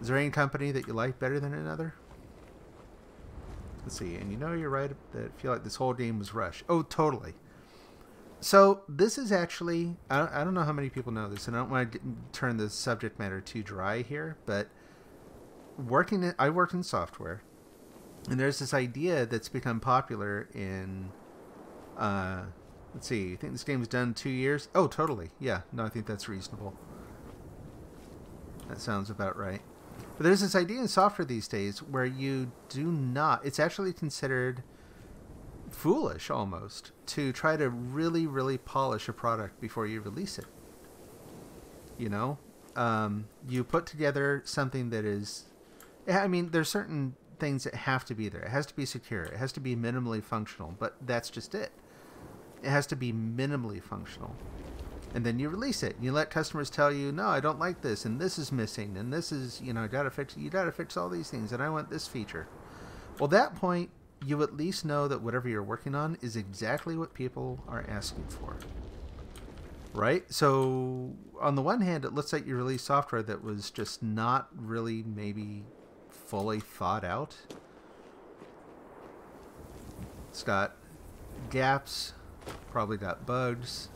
is there any company that you like better than another? Let's see. And you know you're right that I feel like this whole game was rushed. Oh, totally. So this is actually, I don't know how many people know this, and I don't want to turn the subject matter too dry here, but I work in software, and there's this idea that's become popular in, let's see, I think this game was done 2 years. Oh, totally. Yeah, no, I think that's reasonable. That sounds about right. But there's this idea in software these days where you do not, it's actually considered foolish almost to try to really, really polish a product before you release it. You know, you put together something that is, I mean, there's certain things that have to be there. It has to be secure. It has to be minimally functional, but that's just it. It has to be minimally functional. And then you release it. You let customers tell you, no, I don't like this, and this is missing, and this is, you know, you gotta fix all these things, and I want this feature. Well, at that point, you at least know that whatever you're working on is exactly what people are asking for. Right? So, on the one hand, it looks like you released software that was just not really maybe fully thought out. It's got gaps, probably got bugs.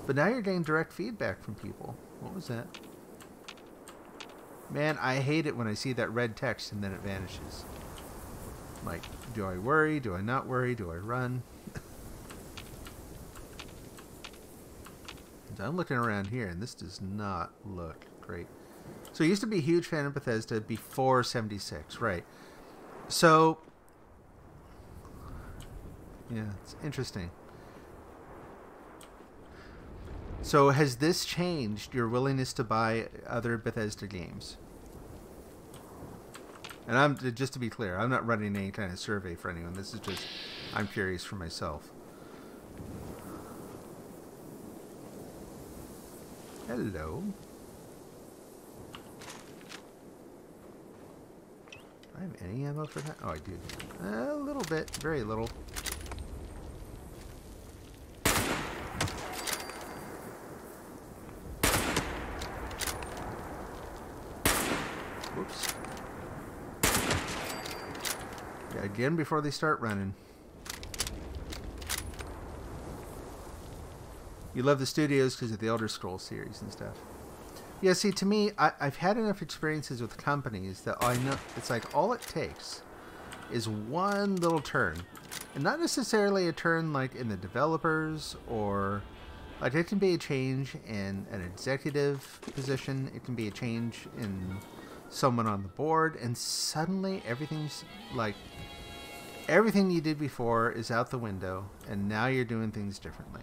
But now you're getting direct feedback from people. What was that? Man, I hate it when I see that red text and then it vanishes. Like, do I worry? Do I not worry? Do I run? I'm looking around here, and this does not look great. So I used to be a huge fan of Bethesda before 76, right? So, yeah, it's interesting. So has this changed your willingness to buy other Bethesda games? And I'm just to be clear, I'm not running any kind of survey for anyone. This is just, I'm curious for myself. Hello. Do I have any ammo for that? Oh, I do. A little bit. Very little. Whoops. Yeah, again before they start running. You love the studios because of the Elder Scrolls series and stuff. Yeah, see, to me, I've had enough experiences with companies that I know it's like all it takes is one little turn. And not necessarily a turn like in the developers or... Like, it can be a change in an executive position. It can be a change in someone on the board. And suddenly everything's like... Everything you did before is out the window. And now you're doing things differently.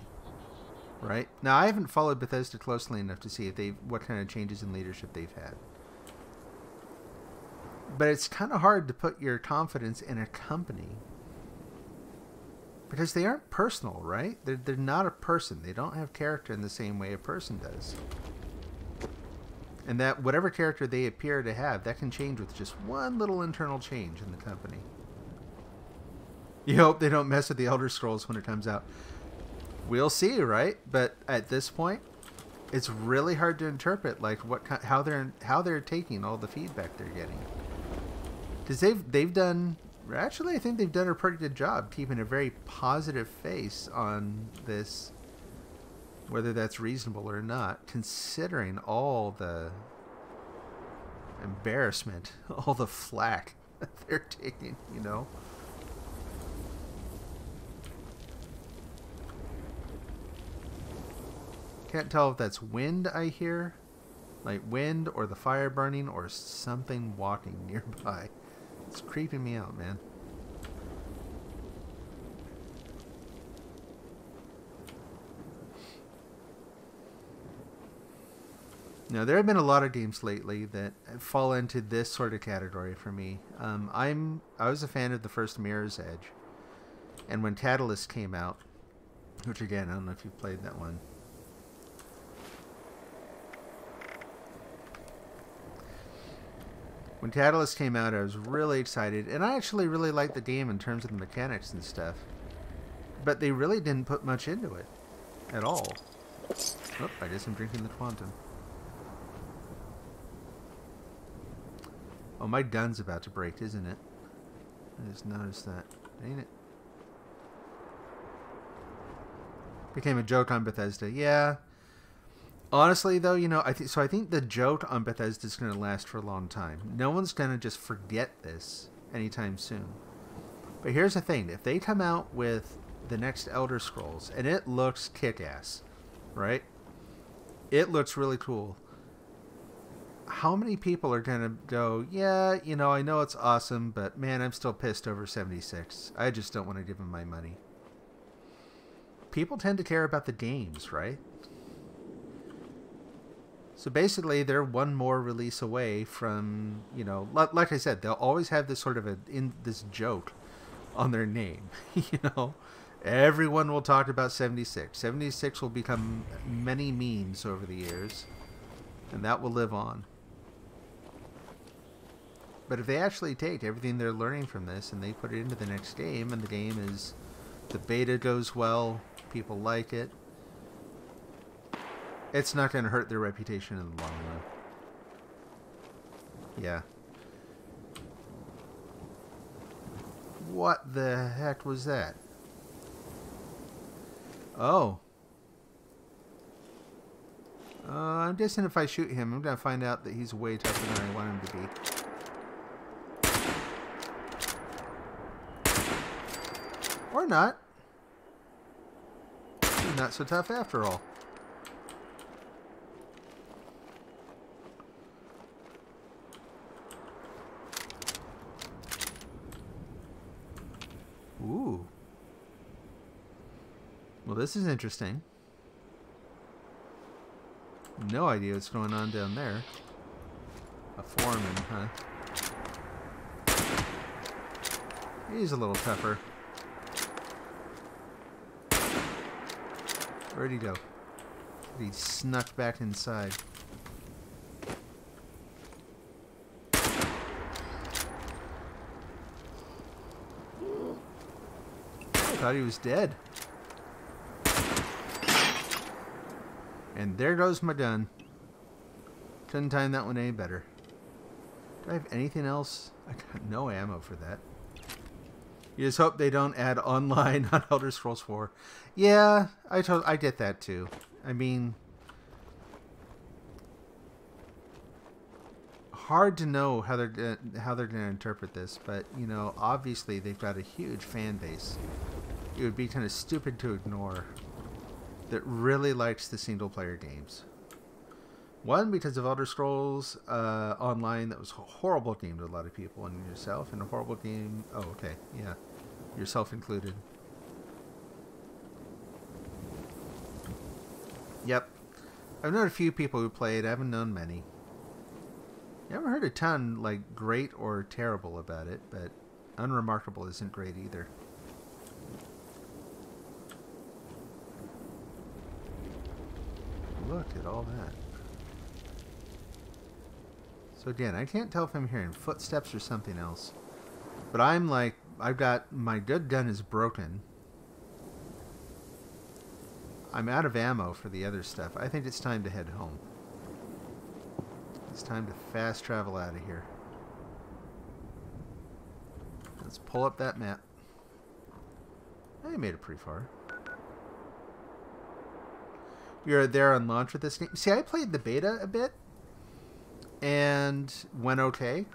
Right? Now, I haven't followed Bethesda closely enough to see if what kind of changes in leadership they've had. But it's kind of hard to put your confidence in a company because they aren't personal, right? They're not a person. They don't have character in the same way a person does. And that whatever character they appear to have, that can change with just one little internal change in the company. You hope they don't mess with the Elder Scrolls when it comes out. We'll see, right? But at this point, it's really hard to interpret like how they're taking all the feedback they're getting. Because they've done, actually I think they've done a pretty good job keeping a very positive face on this, whether that's reasonable or not, considering all the embarrassment, all the flack that they're taking, you know. Can't tell if that's wind I hear, like wind or the fire burning or something walking nearby. It's creeping me out, man. Now, there have been a lot of games lately that fall into this sort of category for me. I was a fan of the first Mirror's Edge, and when Catalyst came out, which again, I don't know if you've played that one. When Catalyst came out, I was really excited, and I actually really liked the game in terms of the mechanics and stuff. But they really didn't put much into it at all. Oh, I guess I'm drinking the Quantum. Oh, my gun's about to break, isn't it? I just noticed that. Ain't it? Became a joke on Bethesda. Yeah. Honestly, though, you know, I think the joke on Bethesda is going to last for a long time. No one's going to just forget this anytime soon. But here's the thing. If they come out with the next Elder Scrolls, and it looks kick-ass, right? It looks really cool. How many people are going to go, yeah, you know, I know it's awesome, but man, I'm still pissed over 76. I just don't want to give them my money. People tend to care about the games, right? So basically, they're one more release away from, you know, like I said, they'll always have this sort of this joke on their name, you know. Everyone will talk about 76. 76 will become many memes over the years, and that will live on. But if they actually take everything they're learning from this and they put it into the next game, and the game is, the beta goes well, people like it, It's not going to hurt their reputation in the long run. Yeah. What the heck was that? Oh. I'm guessing if I shoot him, I'm going to find out that he's way tougher than I want him to be. Or not. He's not so tough after all. Ooh. Well, this is interesting. No idea what's going on down there. A foreman, huh? He's a little tougher. Where'd he go? He snuck back inside. I thought he was dead. And there goes my gun. Couldn't time that one any better. Do I have anything else? I got no ammo for that. You just hope they don't add online on Elder Scrolls 4. Yeah, I get that too. I mean, hard to know how they're gonna interpret this, but you know, obviously they've got a huge fan base. It would be kind of stupid to ignore that really likes the single player games. One, because of Elder Scrolls Online, that was a horrible game to a lot of people, and yourself, and a horrible game. Oh, okay, yeah, yourself included. Yep, I've known a few people who played. I haven't known many. I haven't heard a ton like great or terrible about it, but unremarkable isn't great either. Look at all that. So again, I can't tell if I'm hearing footsteps or something else. But I'm like, I've got, my good gun is broken. I'm out of ammo for the other stuff. I think it's time to head home. It's time to fast travel out of here. Let's pull up that map. I made it pretty far. You're there on launch with this game. See, I played the beta a bit and went okay.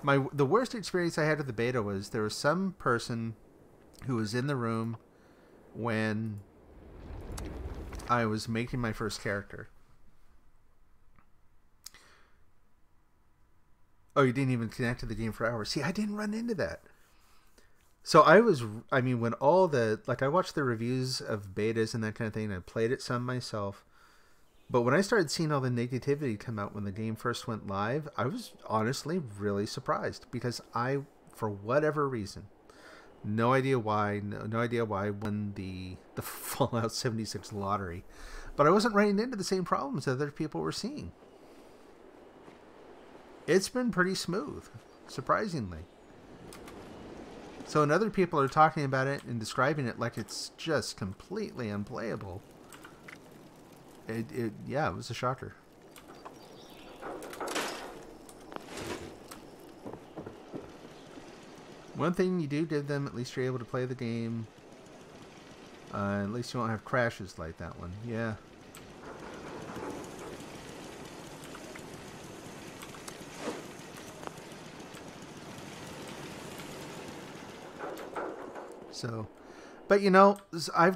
The worst experience I had with the beta was there was some person who was in the room when I was making my first character. Oh, you didn't even connect to the game for hours. See, I didn't run into that. So I mean, when all the, like, I watched the reviews of betas and that kind of thing, and I played it some myself. But when I started seeing all the negativity come out when the game first went live, I was honestly really surprised because I, for whatever reason, no idea why, won the Fallout 76 lottery. But I wasn't running into the same problems that other people were seeing. It's been pretty smooth, surprisingly. So when other people are talking about it and describing it like it's just completely unplayable, yeah, it was a shocker. One thing you do give them, at least you're able to play the game. At least you won't have crashes like that one. Yeah. So, but you know, I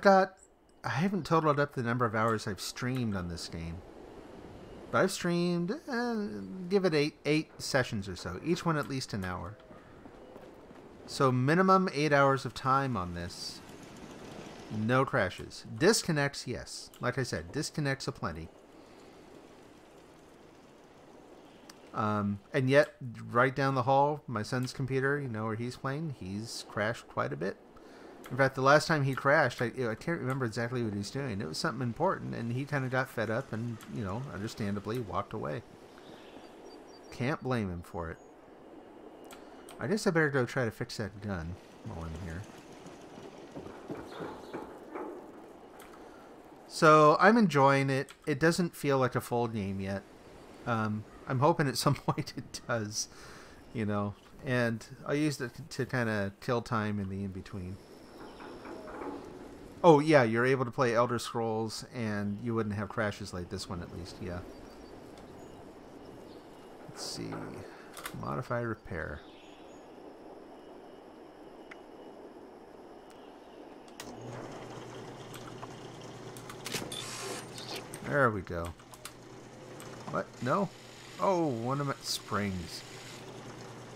haven't totaled up the number of hours I've streamed on this game. But I've streamed, give it eight sessions or so. Each one at least an hour. So minimum 8 hours of time on this. No crashes. Disconnects, yes. Like I said, disconnects aplenty. And yet, right down the hall, my son's computer, you know, where he's playing, he's crashed quite a bit. In fact, the last time he crashed, I can't remember exactly what he's doing. It was something important, and he kind of got fed up and, you know, understandably walked away. Can't blame him for it. I guess I better go try to fix that gun while I'm here. So I'm enjoying it. It doesn't feel like a full game yet. I'm hoping at some point it does, you know. And I used it to kind of kill time in the in-between. Oh, yeah, you're able to play Elder Scrolls, and you wouldn't have crashes like this one, at least, yeah. Let's see. Modify repair. There we go. What? No? Oh, one of my springs.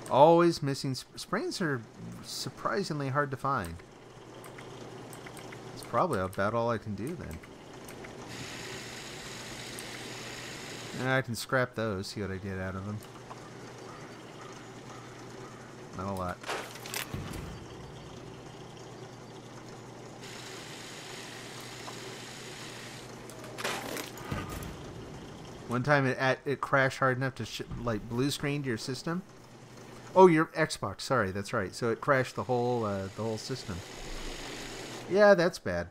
Always missing. Springs are surprisingly hard to find. It's probably about all I can do then. I can scrap those, see what I get out of them. Not a lot. One time it crashed hard enough to like blue screened your system. Oh, your Xbox. Sorry, that's right. So it crashed the whole system. Yeah, that's bad.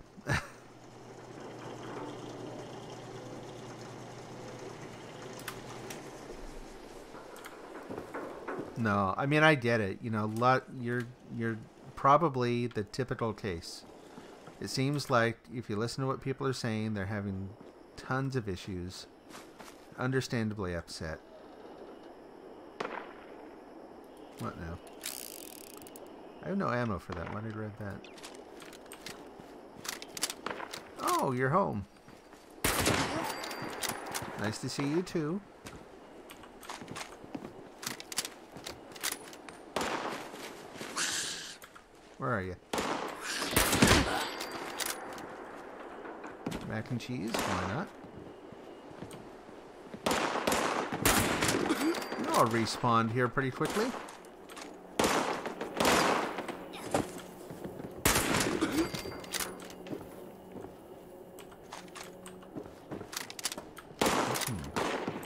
No, I mean I get it. You know, you're probably the typical case. It seems like if you listen to what people are saying, they're having tons of issues. Understandably upset. What now? I have no ammo for that. Why did I grab that? Oh, you're home. Nice to see you too. Where are you? Mac and cheese? Why not? I'll respawn here pretty quickly.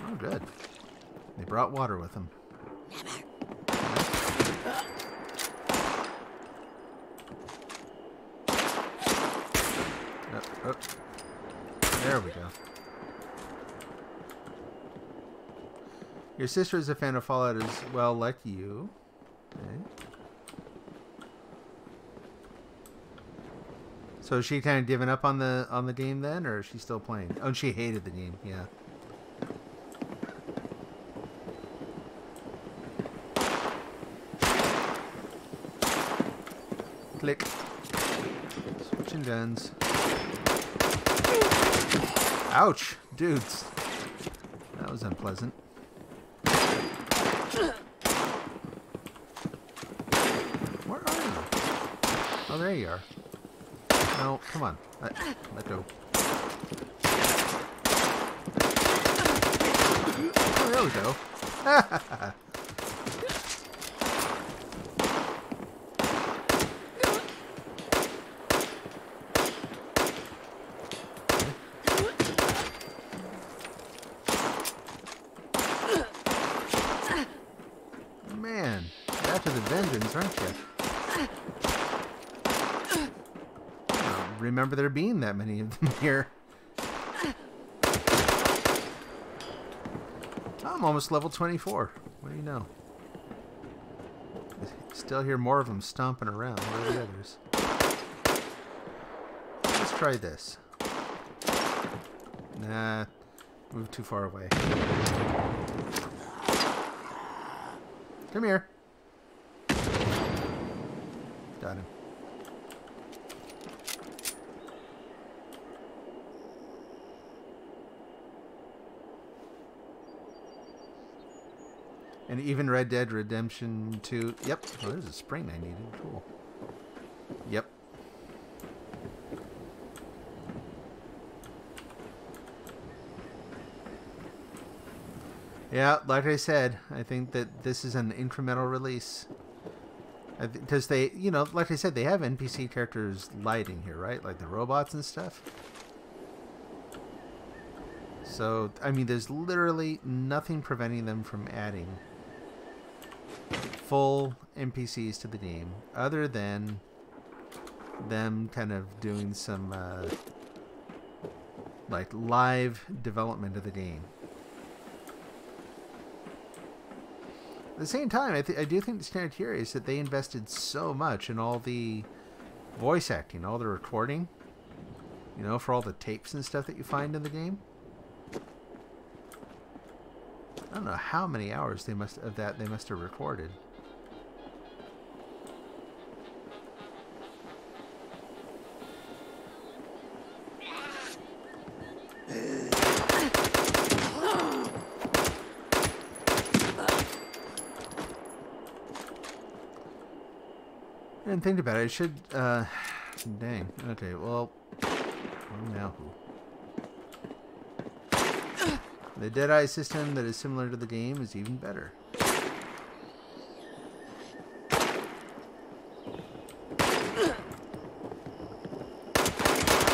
Oh, good. They brought water with them. Oh. There we go. Your sister is a fan of Fallout as well, like you. Okay. So is she kind of given up on the game then, or is she still playing? Oh, she hated the game. Yeah. Click. Switching guns. Ouch, dudes. That was unpleasant. Where are you? Oh, there you are. No, come on. Let go. Oh, there we go. Man, after the vengeance, aren't you? Remember there being that many of them here. I'm almost level 24. What do you know? I still hear more of them stomping around. Where are the others? Let's try this. Nah, moved too far away. Come here. Got him. And even Red Dead Redemption 2. Yep. Oh, there's a spring I needed. Cool. Yep. Yeah, like I said, I think that this is an incremental release. Because they, you know, like I said, they have NPC characters lighting here, right? Like the robots and stuff. So, I mean, there's literally nothing preventing them from adding full NPCs to the game, other than them kind of doing some like live development of the game. At the same time, I do think it's kind of curious that they invested so much in all the voice acting, all the recording, you know, for all the tapes and stuff that you find in the game. I don't know how many hours they must have recorded. I didn't think about it. I should, dang. Okay, well, now who? The Deadeye system that is similar to the game is even better.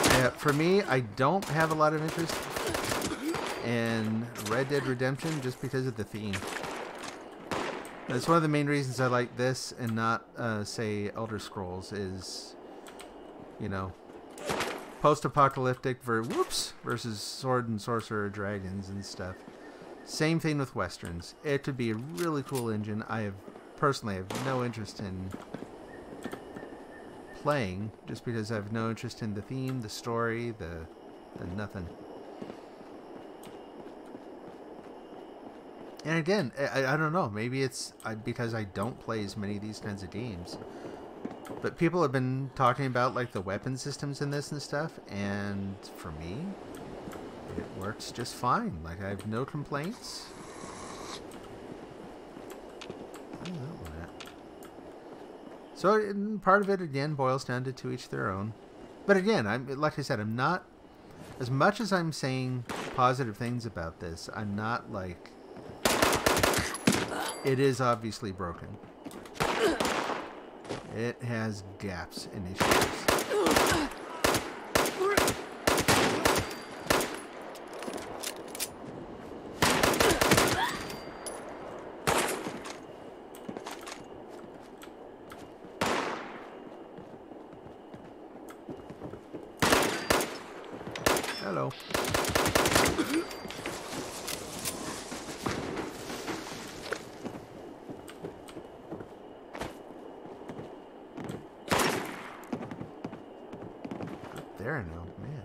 Yeah, for me, I don't have a lot of interest in Red Dead Redemption just because of the theme. That's one of the main reasons I like this and not, say, Elder Scrolls is, you know, post-apocalyptic versus sword and sorcerer dragons and stuff. Same thing with Westerns. It could be a really cool engine. Personally have no interest in playing just because I have no interest in the theme, the story, the nothing. And again, I don't know. Maybe it's because I don't play as many of these kinds of games. But people have been talking about like the weapon systems in this and stuff. And for me, it works just fine. Like I have no complaints. Where's that one at? So part of it again boils down to each their own. But again, like I said, I'm not, as much as I'm saying positive things about this, I'm not like, it is obviously broken. It has gaps and issues. Hello. There now, man.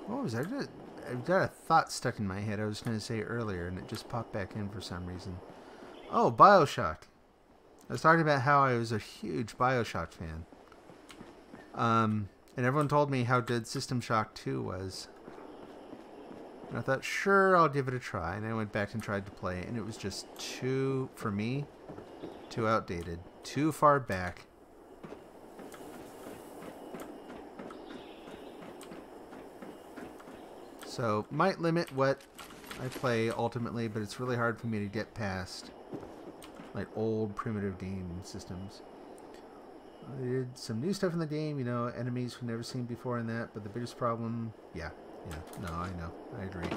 What was that? I've got a thought stuck in my head I was going to say earlier, and it just popped back in for some reason. Oh, BioShock. I was talking about how I was a huge BioShock fan. And everyone told me how good System Shock 2 was. And I thought, sure, I'll give it a try. And I went back and tried to play it, and it was just too, for me, too outdated. Too far back. So, might limit what I play ultimately, but it's really hard for me to get past, like, old primitive game systems. I did some new stuff in the game, you know, enemies we've never seen before in that, but the biggest problem, yeah, no, I know, I agree.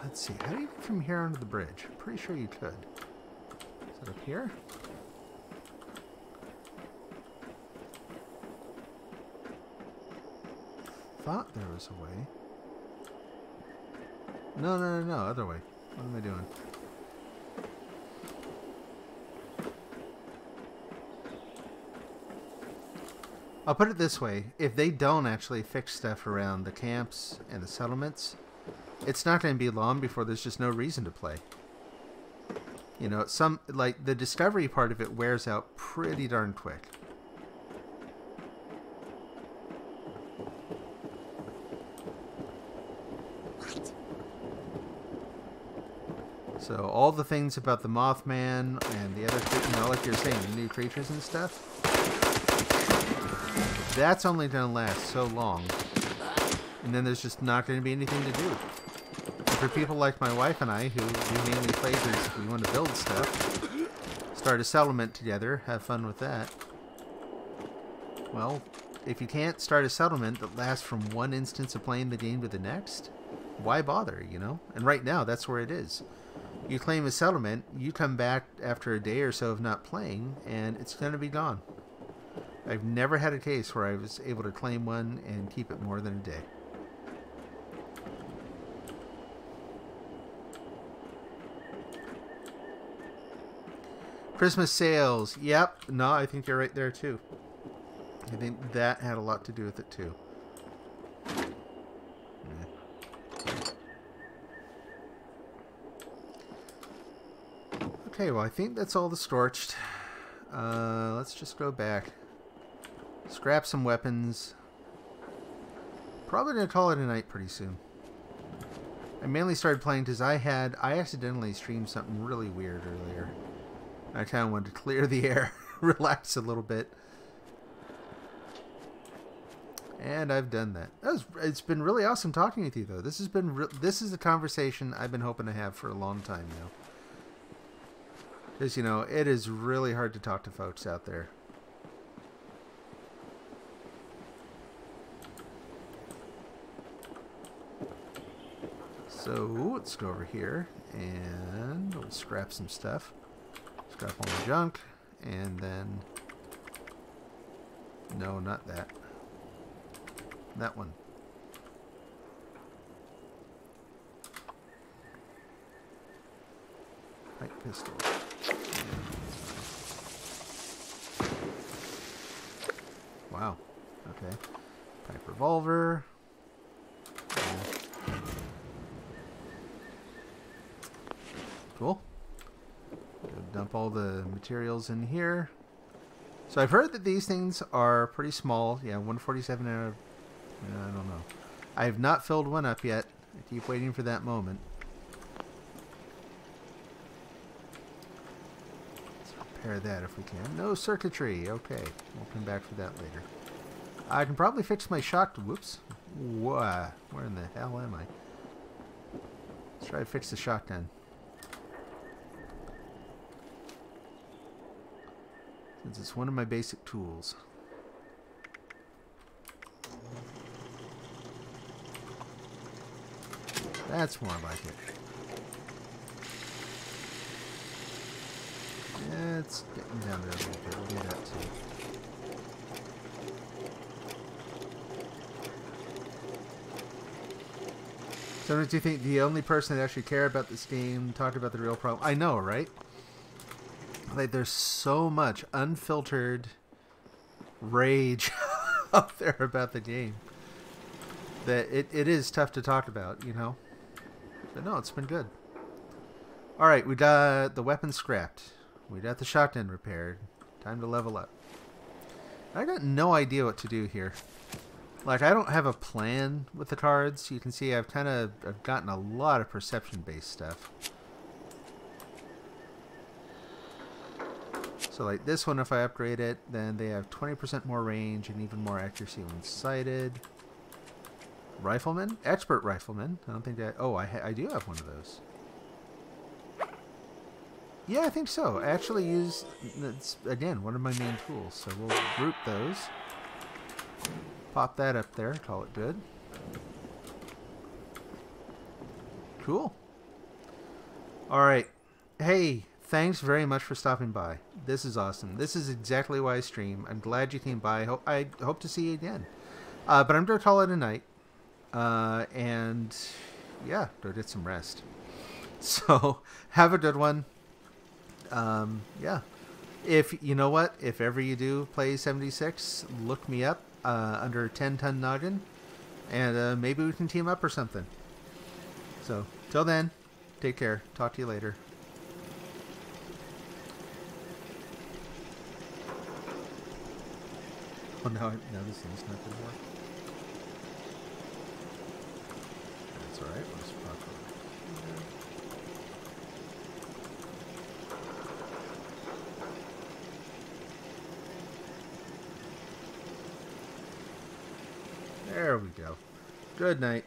Let's see, how do you get from here onto the bridge? I'm pretty sure you could. Is it up here? Thought there was a way. No, other way. What am I doing? I'll put it this way. If they don't actually fix stuff around the camps and the settlements, it's not going to be long before there's just no reason to play. You know, like, the discovery part of it wears out pretty darn quick. So all the things about the Mothman and the other, you know, like you're saying, the new creatures and stuff, that's only going to last so long. And then there's just not going to be anything to do. For people like my wife and I, who mainly play this, we want to build stuff. start a settlement together. Have fun with that. Well, if you can't start a settlement that lasts from one instance of playing the game to the next, why bother, you know? And right now, that's where it is. You claim a settlement, you come back after a day or so of not playing, and it's going to be gone. I've never had a case where I was able to claim one and keep it more than a day. Christmas sales. Yep. No, I think you're right there, too. I think that had a lot to do with it, too. Okay, well, I think that's all the scorched. Let's just go back. Scrap some weapons. Probably gonna call it a night pretty soon. I mainly started playing because I accidentally streamed something really weird earlier. I kind of wanted to clear the air, relax a little bit. And I've done that. It's been really awesome talking with you, though. This is a conversation I've been hoping to have for a long time now. Because, you know, it is really hard to talk to folks out there. So, let's go over here and we'll scrap some stuff. Scrap all the junk, and then... No, not that. That one. Light pistol. Wow. Okay. Pipe revolver. Cool. Dump all the materials in here. So I've heard that these things are pretty small. Yeah, 147 out of... I don't know. I have not filled one up yet. I keep waiting for that moment. Let's repair that if we can. No circuitry. Okay. We'll come back for that later. I can probably fix my shock... Whoops. Whoa. Where in the hell am I? Let's try to fix the shotgun. Since it's one of my basic tools. That's more like it. Yeah, it's getting down there a little bit. We'll do that too. So do you think the only person that actually cared about this game talked about the real problem? I know, right? Like, there's so much unfiltered rage out there about the game that it is tough to talk about, you know? But no, it's been good. Alright, we got the weapon scrapped. We got the shotgun repaired. Time to level up. I got no idea what to do here. Like, I don't have a plan with the cards. You can see I've gotten a lot of perception-based stuff. So like this one, if I upgrade it, then they have 20% more range and even more accuracy when sighted. Rifleman? Expert rifleman. I don't think that... Oh, I do have one of those. Yeah, I think so. I actually use... It's, again, one of my main tools. So we'll group those. Pop that up there. Call it good. Cool. Alright. Hey, thanks very much for stopping by. This is awesome. This is exactly why I stream. I'm glad you came by. I hope to see you again. But I'm going to call it a night. And yeah, go get some rest. So have a good one. Yeah. If you know what, if ever you do play 76, look me up under 10 Ton Noggin, and maybe we can team up or something. So till then, take care. Talk to you later. Oh no, this thing's not gonna work. That's alright, we'll just pop over. There we go. Good night.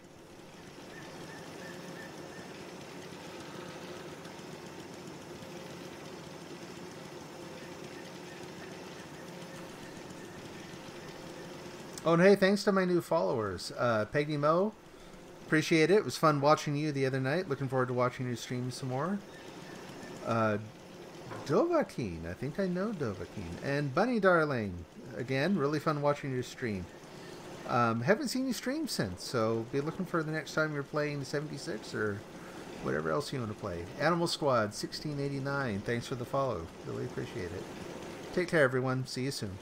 Oh, and hey, thanks to my new followers. Peggy Mo, appreciate it. It was fun watching you the other night. Looking forward to watching your stream some more. Dovahkiin, I think I know Dovahkiin. And Bunny Darling, again, really fun watching your stream. Haven't seen you stream since, so be looking for the next time you're playing 76 or whatever else you want to play. Animal Squad 1689, thanks for the follow. Really appreciate it. Take care, everyone. See you soon.